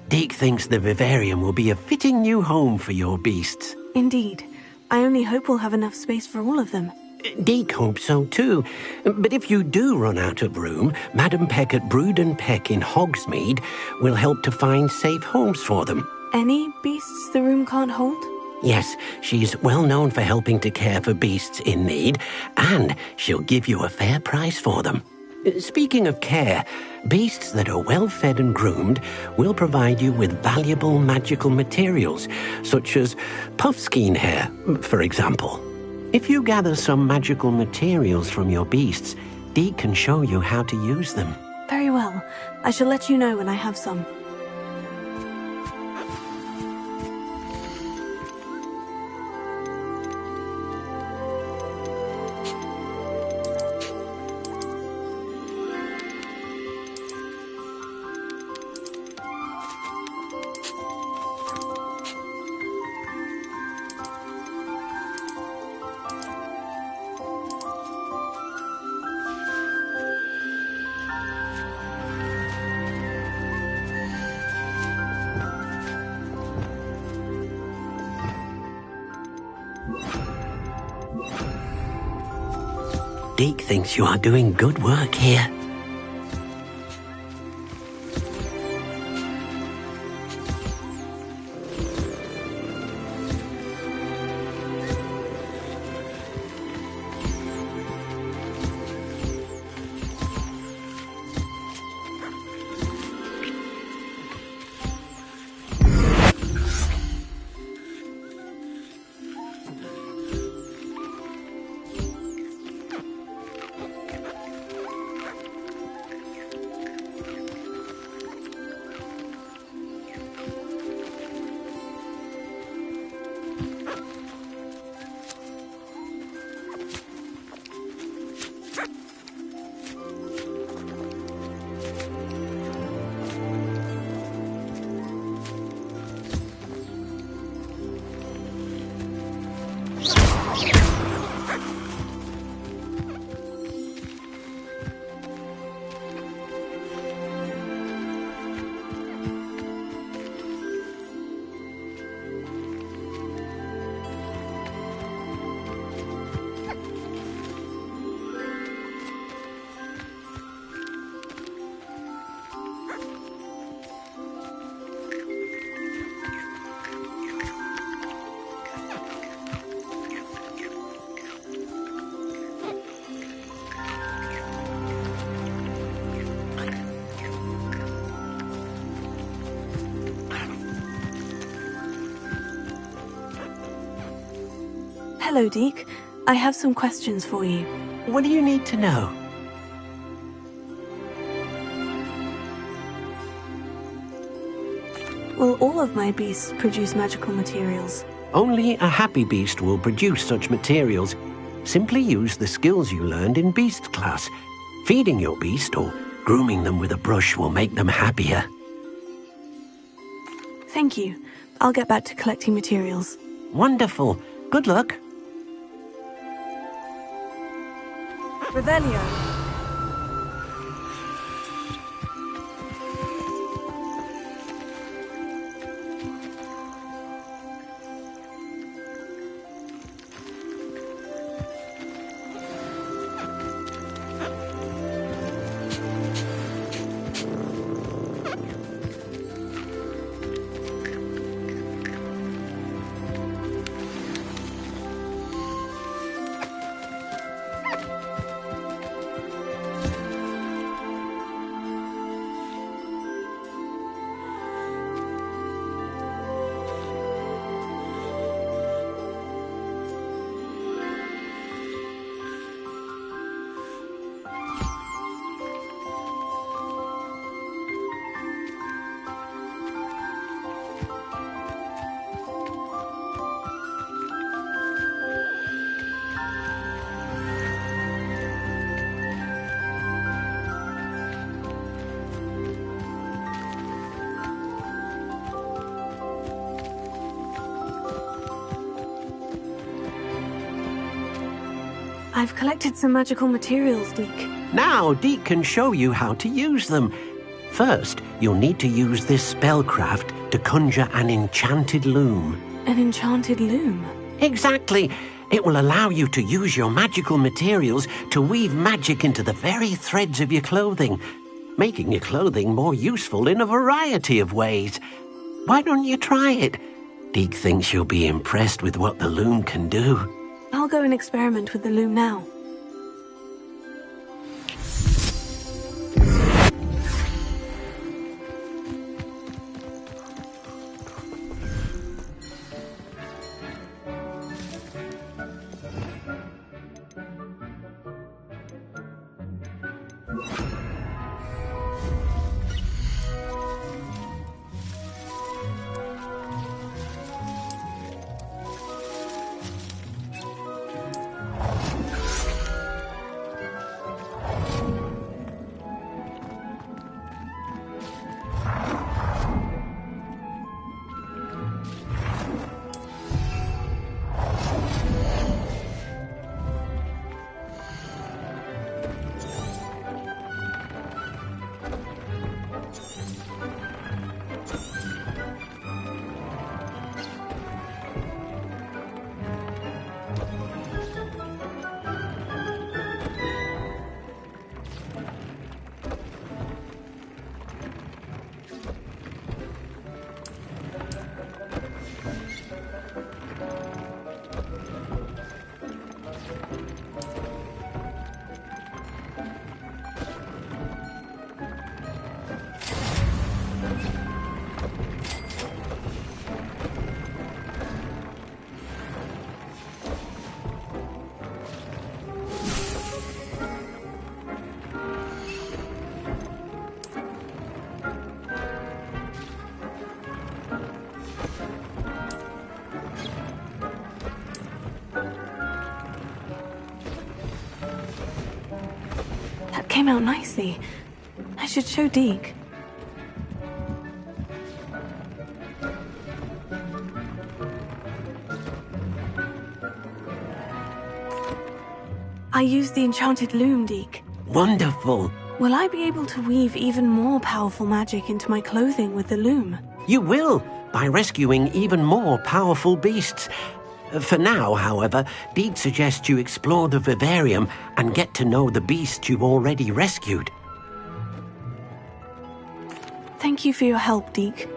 Speaker 10: Deke thinks the vivarium will be a fitting new home for your beasts.
Speaker 1: Indeed. I only hope we'll have enough space for all of them.
Speaker 10: Deke hopes so too. But if you do run out of room, Madam Peck at Brood and Peck in Hogsmeade will help to find safe homes for them.
Speaker 1: Any beasts the room can't hold?
Speaker 10: Yes, she's well known for helping to care for beasts in need, and she'll give you a fair price for them. Speaking of care, beasts that are well fed and groomed will provide you with valuable magical materials, such as puffskein hair, for example. If you gather some magical materials from your beasts, Deke can show you how to use them.
Speaker 1: Very well. I shall let you know when I have some.
Speaker 10: Deke thinks you are doing good work here.
Speaker 1: Hello, Deke. I have some questions for you.
Speaker 10: What do you need to know?
Speaker 1: Will all of my beasts produce magical materials?
Speaker 10: Only a happy beast will produce such materials. Simply use the skills you learned in beast class. Feeding your beast or grooming them with a brush will make them happier.
Speaker 1: Thank you. I'll get back to collecting materials.
Speaker 10: Wonderful. Good luck.
Speaker 11: Revelio.
Speaker 1: I've collected some magical materials, Deke.
Speaker 10: Now, Deke can show you how to use them. First, you'll need to use this spellcraft to conjure an enchanted loom.
Speaker 1: An enchanted loom?
Speaker 10: Exactly. It will allow you to use your magical materials to weave magic into the very threads of your clothing, making your clothing more useful in a variety of ways. Why don't you try it? Deke thinks you'll be impressed with what the loom can do.
Speaker 1: I'll go and experiment with the loom now. Came out nicely. I should show Deke. I used the enchanted loom, Deke.
Speaker 10: Wonderful.
Speaker 1: Will I be able to weave even more powerful magic into my clothing with the loom?
Speaker 10: You will, by rescuing even more powerful beasts. For now, however, Deke suggests you explore the vivarium and get to know the beasts you've already rescued.
Speaker 1: Thank you for your help, Deke.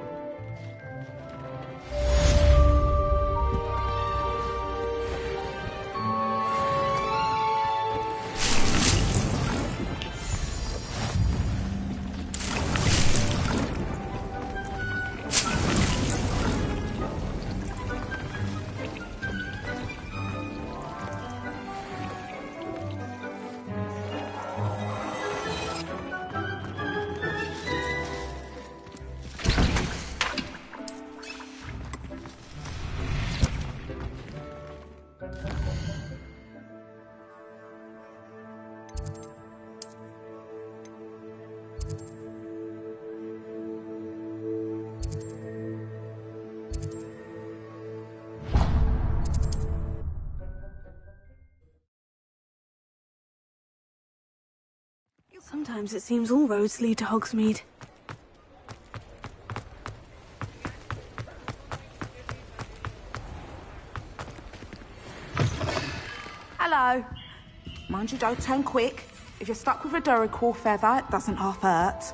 Speaker 1: Sometimes it seems all roads lead to Hogsmeade.
Speaker 12: Hello. Mind you, don't turn quick. If you're stuck with a Duracell feather, it doesn't half hurt.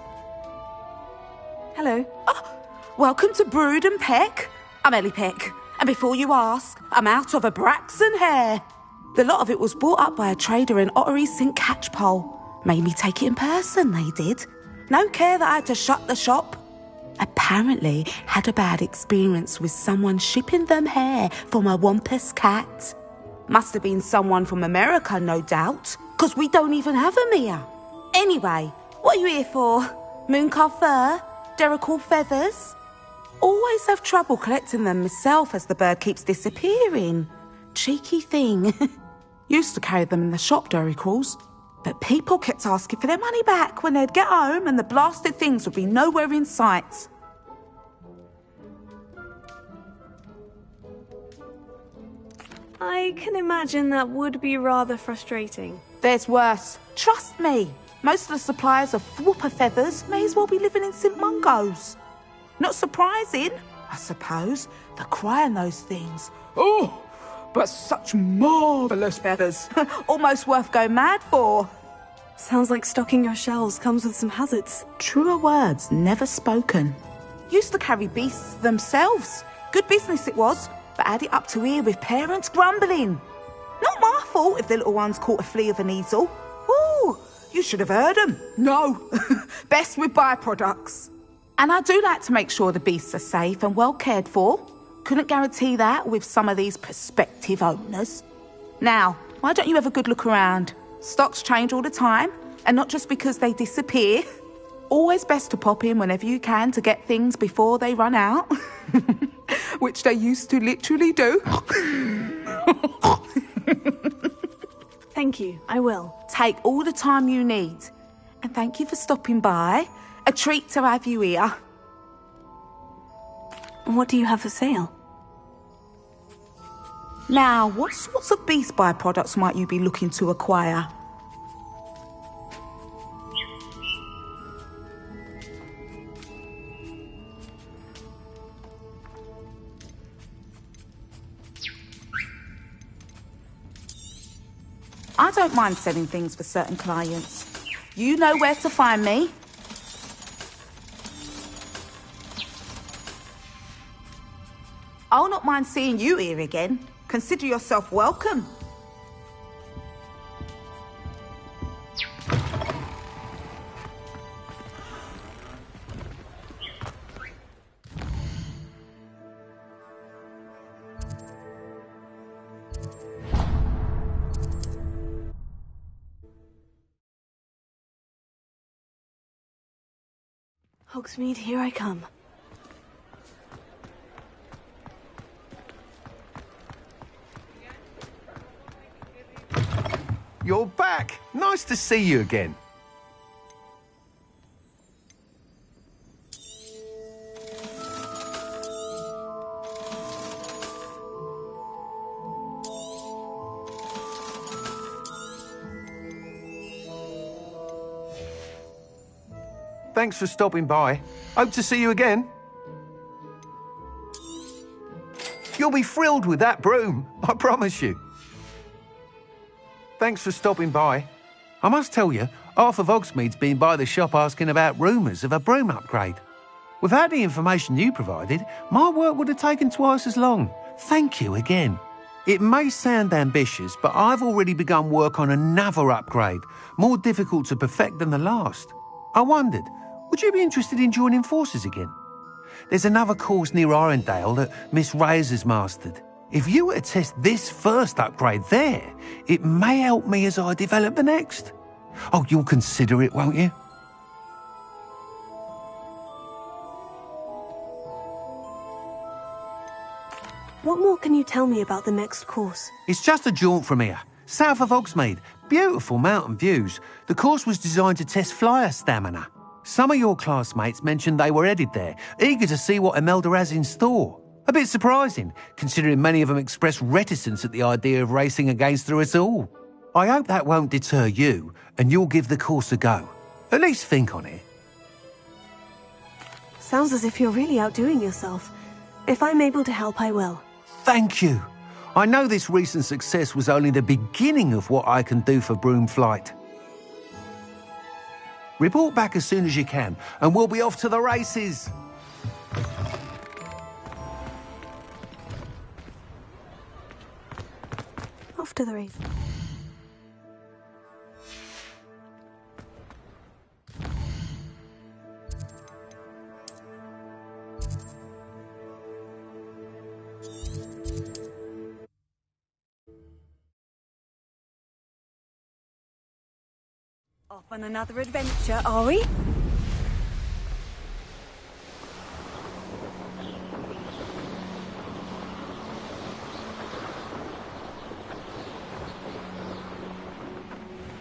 Speaker 1: Hello.
Speaker 12: Oh, welcome to Brood and Peck. I'm Ellie Peck. And before you ask, I'm out of a Braxton hair. The lot of it was bought up by a trader in Ottery St. Catchpole. Made me take it in person, they did. No care that I had to shut the shop. Apparently had a bad experience with someone shipping them hair from a Wampus cat. Must have been someone from America, no doubt, because we don't even have them here. Anyway, what are you here for? Mooncar fur? Duracell feathers? Always have trouble collecting them myself as the bird keeps disappearing. Cheeky thing. Used to carry them in the shop, Duracells. But people kept asking for their money back when they'd get home and the blasted things would be nowhere in sight.
Speaker 1: I can imagine that would be rather frustrating.
Speaker 12: There's worse. Trust me. Most of the suppliers of Thwopper feathers may as well be living in St. Mungo's. Not surprising, I suppose. The cry on those things. Oh, but such marvellous feathers. Almost worth going mad for.
Speaker 1: Sounds like stocking your shelves comes with some hazards.
Speaker 12: Truer words never spoken. Used to carry beasts themselves. Good business it was, but add it up to here with parents grumbling. Not my fault if the little ones caught a flea of an easel. Ooh, you should have heard them. No, best with byproducts. And I do like to make sure the beasts are safe and well cared for. Couldn't guarantee that with some of these prospective owners. Now, why don't you have a good look around? Stocks change all the time, and not just because they disappear. Always best to pop in whenever you can to get things before they run out. Which they used to literally do.
Speaker 1: Thank you, I will.
Speaker 12: Take all the time you need. And thank you for stopping by. A treat to have you here.
Speaker 1: What do you have for sale?
Speaker 12: Now, what sorts of beast byproducts might you be looking to acquire? I don't mind selling things for certain clients. You know where to find me. I'll not mind seeing you here again. Consider yourself welcome.
Speaker 1: Hogsmeade, here I come.
Speaker 13: You're back! Nice to see you again. Thanks for stopping by. Hope to see you again. You'll be thrilled with that broom, I promise you. Thanks for stopping by. I must tell you, half of Hogsmeade's been by the shop asking about rumours of a broom upgrade. Without the information you provided, my work would have taken twice as long. Thank you again. It may sound ambitious, but I've already begun work on another upgrade, more difficult to perfect than the last. I wondered, would you be interested in joining forces again? There's another course near Arendelle that Miss Reyes has mastered. If you were to test this first upgrade there, it may help me as I develop the next. Oh, you'll consider it, won't you?
Speaker 1: What more can you tell me about the next course?
Speaker 13: It's just a jaunt from here, south of Hogsmeade. Beautiful mountain views. The course was designed to test flyer stamina. Some of your classmates mentioned they were headed there, eager to see what Imelda has in store. A bit surprising, considering many of them expressed reticence at the idea of racing against her at all. I hope that won't deter you, and you'll give the course a go. At least think on it.
Speaker 1: Sounds as if you're really outdoing yourself. If I'm able to help, I will.
Speaker 13: Thank you. I know this recent success was only the beginning of what I can do for Broomflight. Report back as soon as you can, and we'll be off to the races.
Speaker 1: Off to the race.
Speaker 11: Off on another adventure, are we?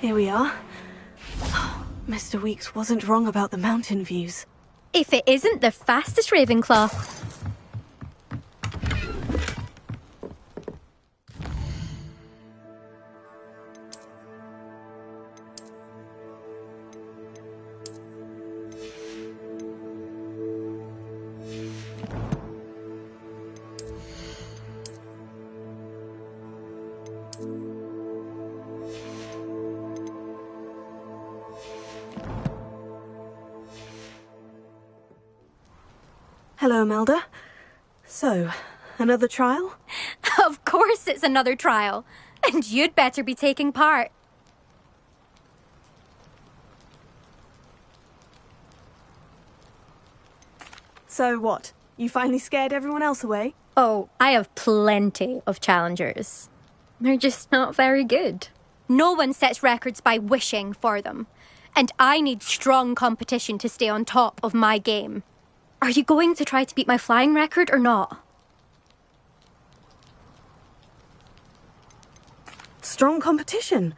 Speaker 1: Here we are. Mr. Weeks wasn't wrong about the mountain views.
Speaker 14: If it isn't the fastest Ravenclaw.
Speaker 1: Hello, Imelda. So, another trial?
Speaker 14: Of course it's another trial. And you'd better be taking part.
Speaker 1: So what? You finally scared everyone else away?
Speaker 14: Oh, I have plenty of challengers. They're just not very good. No one sets records by wishing for them. And I need strong competition to stay on top of my game. Are you going to try to beat my flying record or not?
Speaker 1: Strong competition?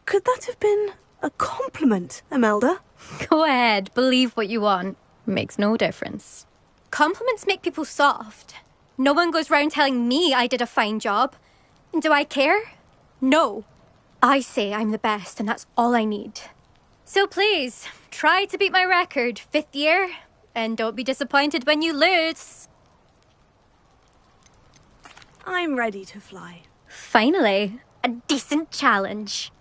Speaker 1: Could that have been a compliment, Imelda?
Speaker 14: Go ahead, believe what you want. Makes no difference. Compliments make people soft. No one goes round telling me I did a fine job. And do I care? No. I say I'm the best and that's all I need. So please, try to beat my record, 5th year. And don't be disappointed when you lose.
Speaker 1: I'm ready to fly.
Speaker 14: Finally, a decent challenge.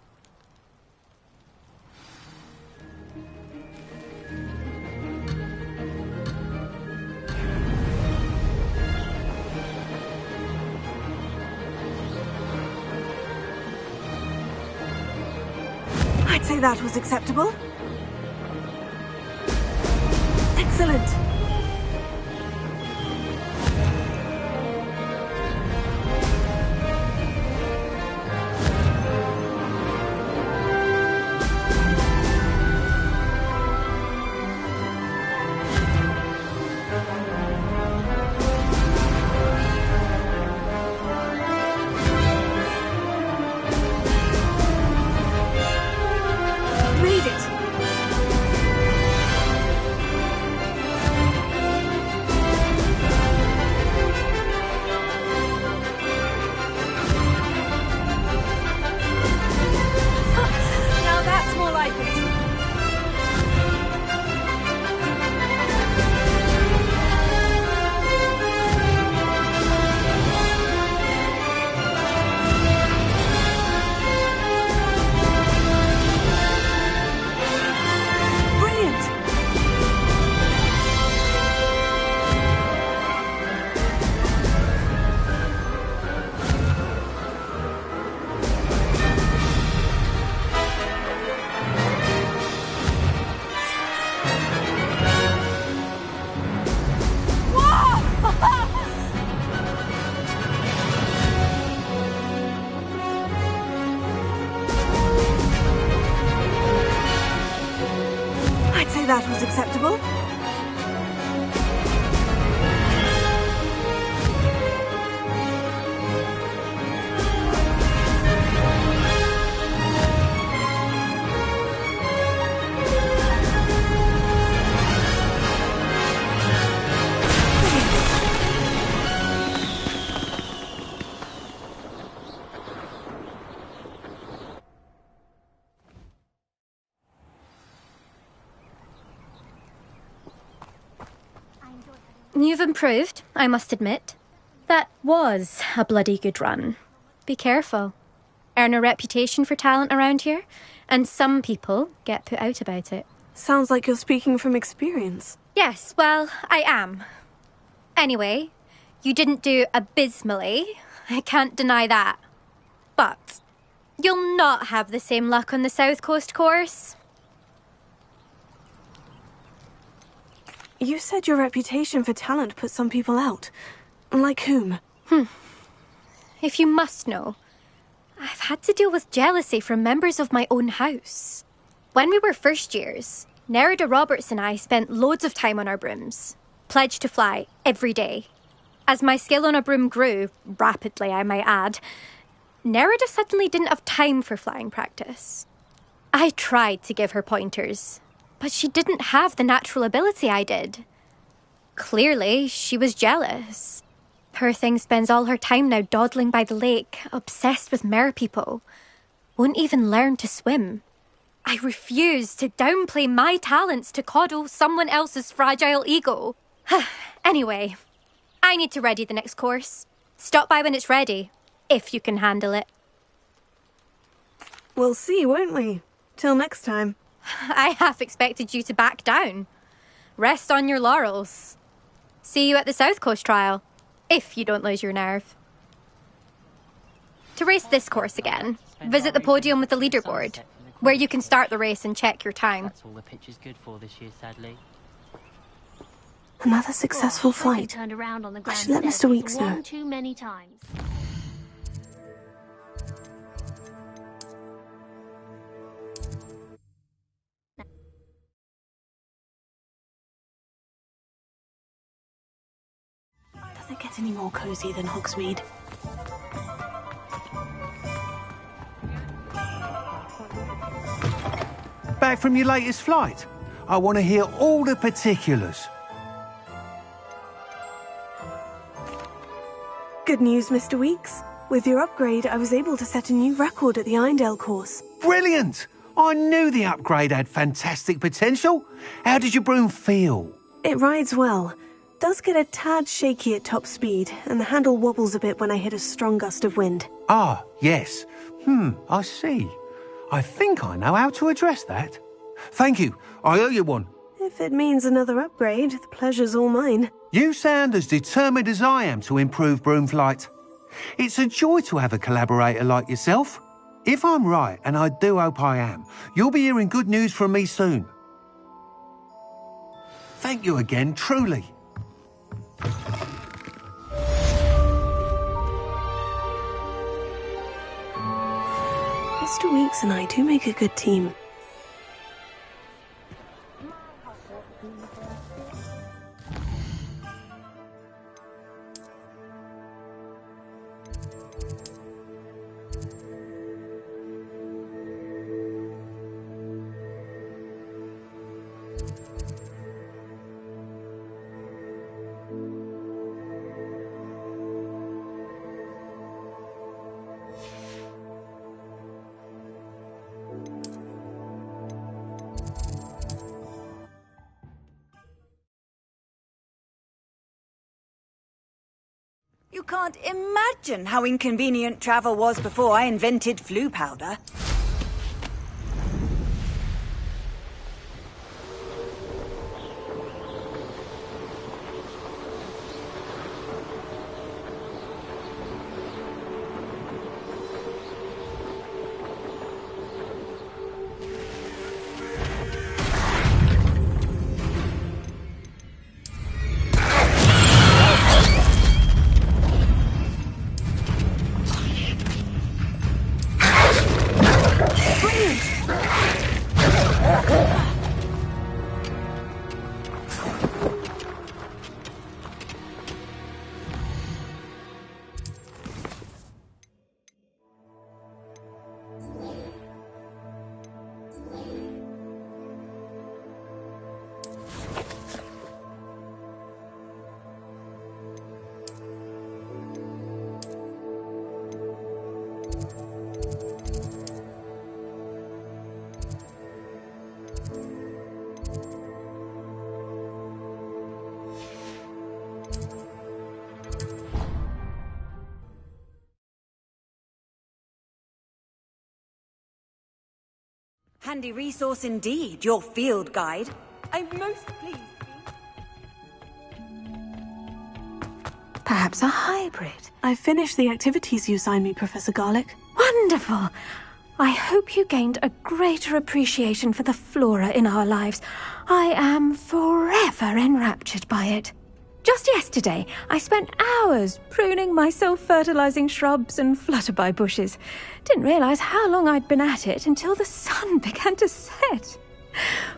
Speaker 1: I'd say that was acceptable. Excellent. Made it. Now that's more like it. Brilliant. I'd say that was acceptable.
Speaker 14: You've improved, I must admit. That was a bloody good run. Be careful. Earn a reputation for talent around here, and some people get put out about it.
Speaker 1: Sounds like you're speaking from experience.
Speaker 14: Yes, well, I am. Anyway, you didn't do abysmally. I can't deny that. But you'll not have the same luck on the South Coast course.
Speaker 1: You said your reputation for talent put some people out. Like whom?
Speaker 14: If you must know, I've had to deal with jealousy from members of my own house. When we were first years, Nerida Roberts and I spent loads of time on our brooms, pledged to fly every day. As my skill on a broom grew, rapidly I might add, Nerida suddenly didn't have time for flying practice. I tried to give her pointers, but she didn't have the natural ability I did. Clearly, she was jealous. Poor thing spends all her time now dawdling by the lake, obsessed with merpeople. Won't even learn to swim. I refuse to downplay my talents to coddle someone else's fragile ego. Anyway, I need to ready the next course. Stop by when it's ready, if you can handle it.
Speaker 1: We'll see, won't we? Till next time.
Speaker 14: I half expected you to back down. Rest on your laurels. See you at the South Coast trial, if you don't lose your nerve. To race this course again, visit the podium with the leaderboard, where you can start the race and check your time.
Speaker 15: That's all the pitch is good for this year, sadly.
Speaker 1: Another successful flight.
Speaker 16: Turned around on the
Speaker 1: I should let Mr. Weeks know.
Speaker 16: One too many times.
Speaker 1: Does it get any more cozy than Hogsmeade?
Speaker 13: Back from your latest flight? I want to hear all the particulars.
Speaker 1: Good news, Mr. Weeks. With your upgrade, I was able to set a new record at the Irondale course.
Speaker 13: Brilliant! I knew the upgrade had fantastic potential. How did your broom feel?
Speaker 1: It rides well. Does get a tad shaky at top speed, and the handle wobbles a bit when I hit a strong gust of wind.
Speaker 13: Ah, yes. I see. I think I know how to address that. Thank you. I owe you one.
Speaker 1: If it means another upgrade, the pleasure's all mine.
Speaker 13: You sound as determined as I am to improve broom flight. It's a joy to have a collaborator like yourself. If I'm right, and I do hope I am, you'll be hearing good news from me soon. Thank you again, truly.
Speaker 1: Mr. Weeks and I do make a good team.
Speaker 11: You can't imagine how inconvenient travel was before I invented flu powder. handy resource indeed, your field guide. I'm most pleased.
Speaker 1: Perhaps a hybrid. I finished the activities you assigned me, Professor Garlick.
Speaker 14: Wonderful! I hope you gained a greater appreciation for the flora in our lives. I am forever enraptured by it. Just yesterday, I spent hours pruning my self-fertilizing shrubs and flutterby bushes. Didn't realize how long I'd been at it until the sun began to set.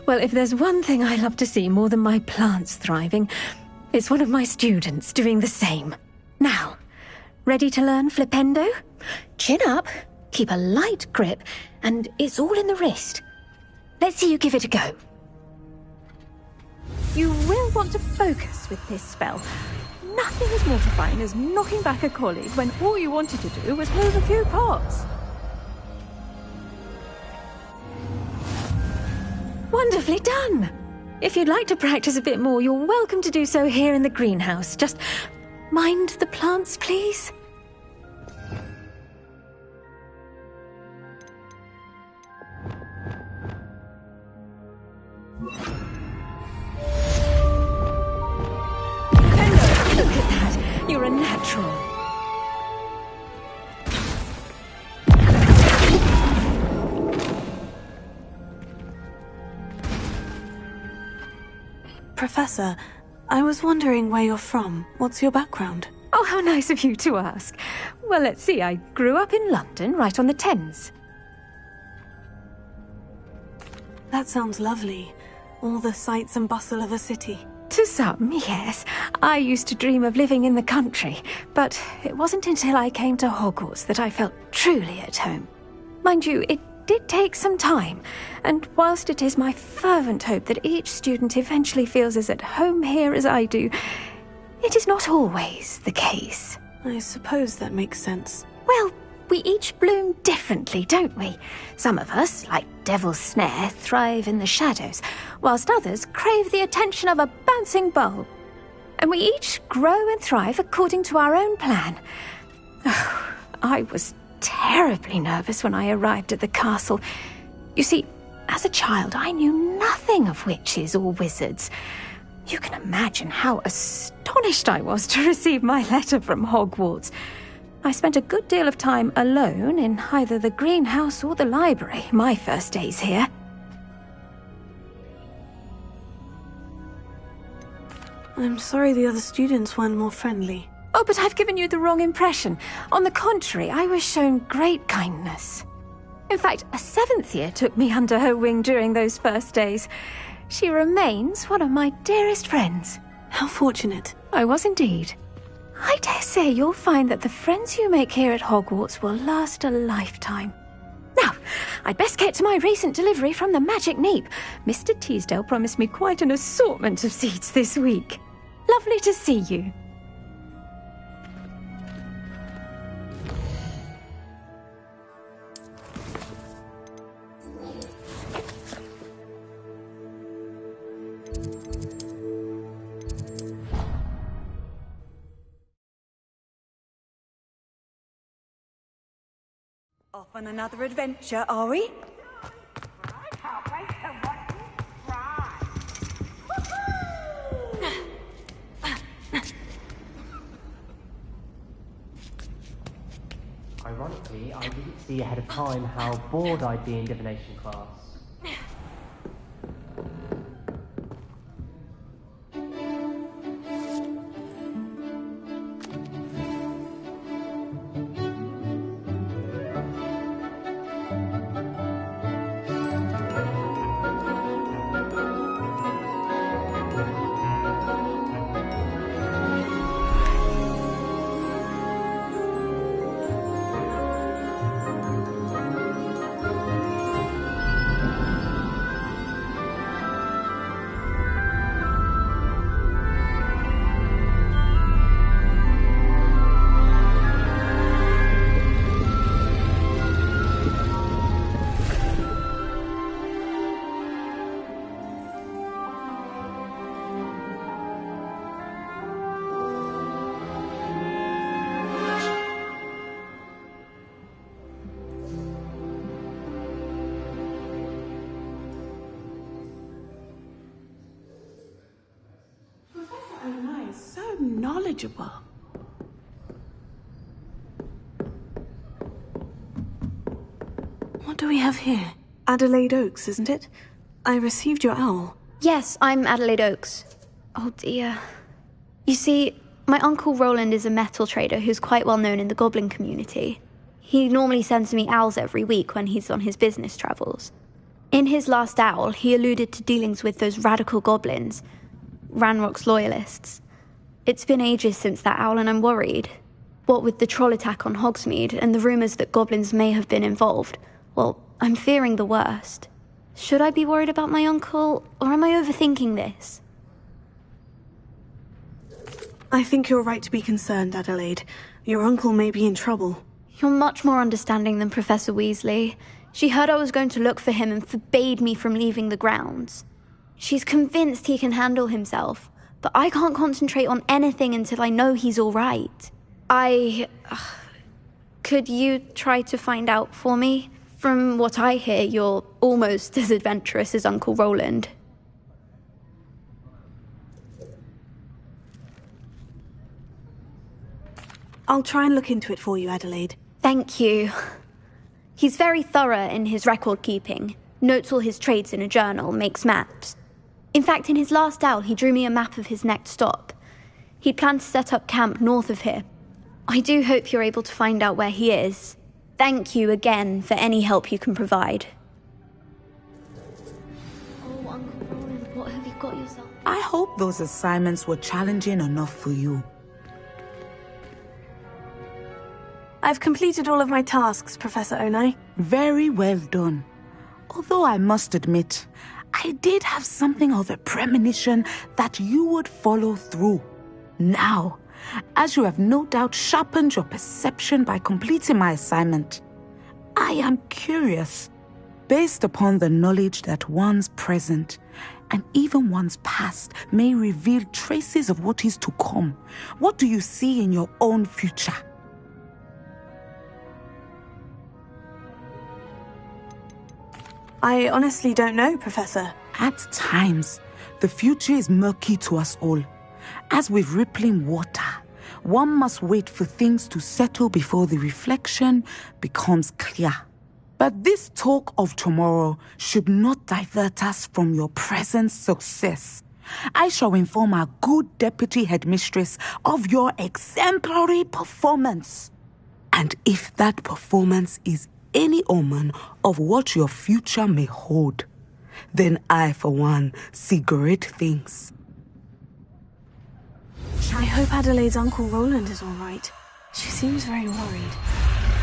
Speaker 14: Well, if there's one thing I love to see more than my plants thriving, it's one of my students doing the same. Now, ready to learn flipendo? Chin up, keep a light grip, and it's all in the wrist. Let's see you give it a go. You will want to focus with this spell. Nothing as mortifying as knocking back a colleague when all you wanted to do was move a few pots. Wonderfully done! If you'd like to practice a bit more, you're welcome to do so here in the greenhouse. Just mind the plants, please. Look at that! You're a natural.
Speaker 1: Professor, I was wondering where you're from. What's your background?
Speaker 14: Oh, how nice of you to ask. Well, let's see. I grew up in London, right on the Thames.
Speaker 1: That sounds lovely. All the sights and bustle of a city.
Speaker 14: To some, yes. I used to dream of living in the country, but it wasn't until I came to Hogwarts that I felt truly at home. Mind you, it did take some time, and whilst it is my fervent hope that each student eventually feels as at home here as I do, it is not always the case.
Speaker 1: I suppose that makes sense.
Speaker 14: Well, we each bloom differently, don't we? Some of us, like Devil's Snare, thrive in the shadows, whilst others crave the attention of a bouncing bulb. And we each grow and thrive according to our own plan. Oh, I was terribly nervous when I arrived at the castle. You see, as a child, I knew nothing of witches or wizards. You can imagine how astonished I was to receive my letter from Hogwarts. I spent a good deal of time alone in either the greenhouse or the library my first days here.
Speaker 1: I'm sorry the other students weren't more friendly.
Speaker 14: Oh, but I've given you the wrong impression. On the contrary, I was shown great kindness. In fact, a 7th year took me under her wing during those first days. She remains one of my dearest friends.
Speaker 1: How fortunate.
Speaker 14: I was indeed. I dare say you'll find that the friends you make here at Hogwarts will last a lifetime. Now, I'd best get to my recent delivery from the Magic Neep. Mr. Teasdale promised me quite an assortment of seeds this week. Lovely to see you.
Speaker 11: Off on another adventure, are we?
Speaker 15: Ironically, I didn't see ahead of time how bored I'd be in divination class.
Speaker 12: knowledgeable.
Speaker 1: What do we have here? Adelaide Oaks, isn't it? I received your owl.
Speaker 9: Yes, I'm Adelaide Oaks. Oh dear. You see, my Uncle Roland is a metal trader who's quite well known in the goblin community. He normally sends me owls every week when he's on his business travels. In his last owl, he alluded to dealings with those radical goblins, Ranrock's loyalists. It's been ages since that owl and I'm worried. What with the troll attack on Hogsmeade and the rumours that goblins may have been involved, well, I'm fearing the worst. Should I be worried about my uncle, or am I overthinking this?
Speaker 1: I think you're right to be concerned, Adelaide. Your uncle may be in trouble.
Speaker 9: You're much more understanding than Professor Weasley. She heard I was going to look for him and forbade me from leaving the grounds. She's convinced he can handle himself, but I can't concentrate on anything until I know he's all right. Could you try to find out for me? From what I hear, you're almost as adventurous as Uncle Roland.
Speaker 1: I'll try and look into it for you, Adelaide.
Speaker 9: Thank you. He's very thorough in his record keeping, notes all his trades in a journal, makes maps. In fact, in his last owl, he drew me a map of his next stop. He'd planned to set up camp north of here. I do hope you're able to find out where he is. Thank you again for any help you can provide. Oh, Uncle Roland, what have you got yourself?
Speaker 12: I hope those assignments were challenging enough for you.
Speaker 1: I've completed all of my tasks, Professor Onai.
Speaker 12: Very well done. Although I must admit, I did have something of a premonition that you would follow through. Now, as you have no doubt sharpened your perception by completing my assignment, I am curious, based upon the knowledge that one's present and even one's past may reveal traces of what is to come. What do you see in your own future?
Speaker 1: I honestly don't know, Professor.
Speaker 12: At times, the future is murky to us all. As with rippling water, one must wait for things to settle before the reflection becomes clear. But this talk of tomorrow should not divert us from your present success. I shall inform our good deputy headmistress of your exemplary performance. And if that performance is any omen of what your future may hold, then I, for one, see great things.
Speaker 1: I hope Adelaide's Uncle Roland is all right. She seems very worried.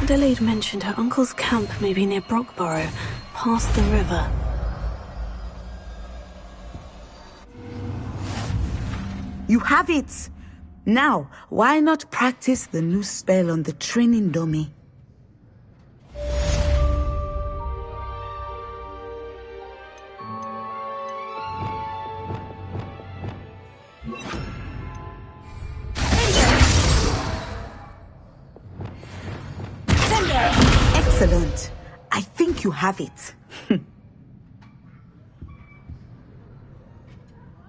Speaker 1: Adelaide mentioned her uncle's camp may be near Brockborough, past the river.
Speaker 12: You have it! Now, why not practice the new spell on the training dummy? Excellent. I think you have it.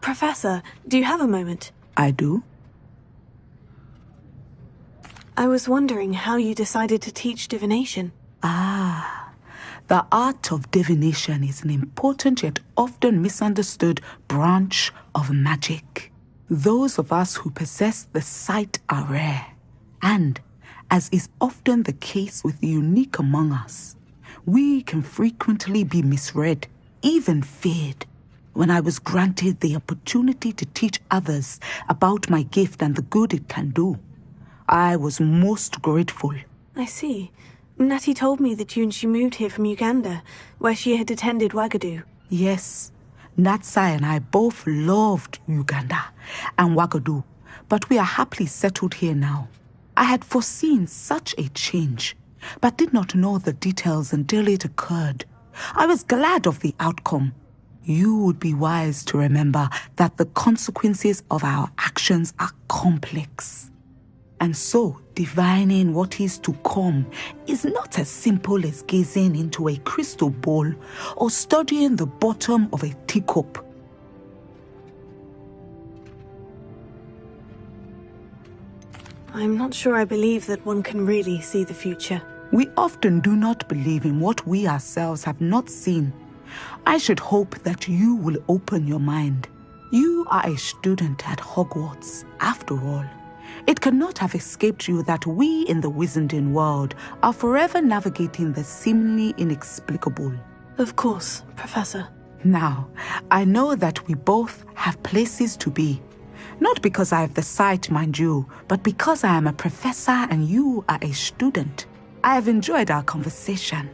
Speaker 1: Professor, do you have a moment?
Speaker 12: I do.
Speaker 1: I was wondering how you decided to teach divination.
Speaker 12: The art of divination is an important yet often misunderstood branch of magic. Those of us who possess the sight are rare, and as is often the case with the unique among us, we can frequently be misread, even feared. When I was granted the opportunity to teach others about my gift and the good it can do, I was most grateful.
Speaker 1: I see. Natty told me that you and she moved here from Uganda, where she had attended Wagadu.
Speaker 12: Yes, Natsai and I both loved Uganda and Wagadu, but we are happily settled here now. I had foreseen such a change, but did not know the details until it occurred. I was glad of the outcome. You would be wise to remember that the consequences of our actions are complex. And so, divining what is to come is not as simple as gazing into a crystal ball or studying the bottom of a teacup.
Speaker 1: I'm not sure I believe that one can really see the future.
Speaker 12: We often do not believe in what we ourselves have not seen. I should hope that you will open your mind. You are a student at Hogwarts, after all. It cannot have escaped you that we in the Wizarding world are forever navigating the seemingly inexplicable.
Speaker 1: Of course, Professor.
Speaker 12: Now, I know that we both have places to be. Not because I have the sight, mind you, but because I am a professor and you are a student. I have enjoyed our conversation.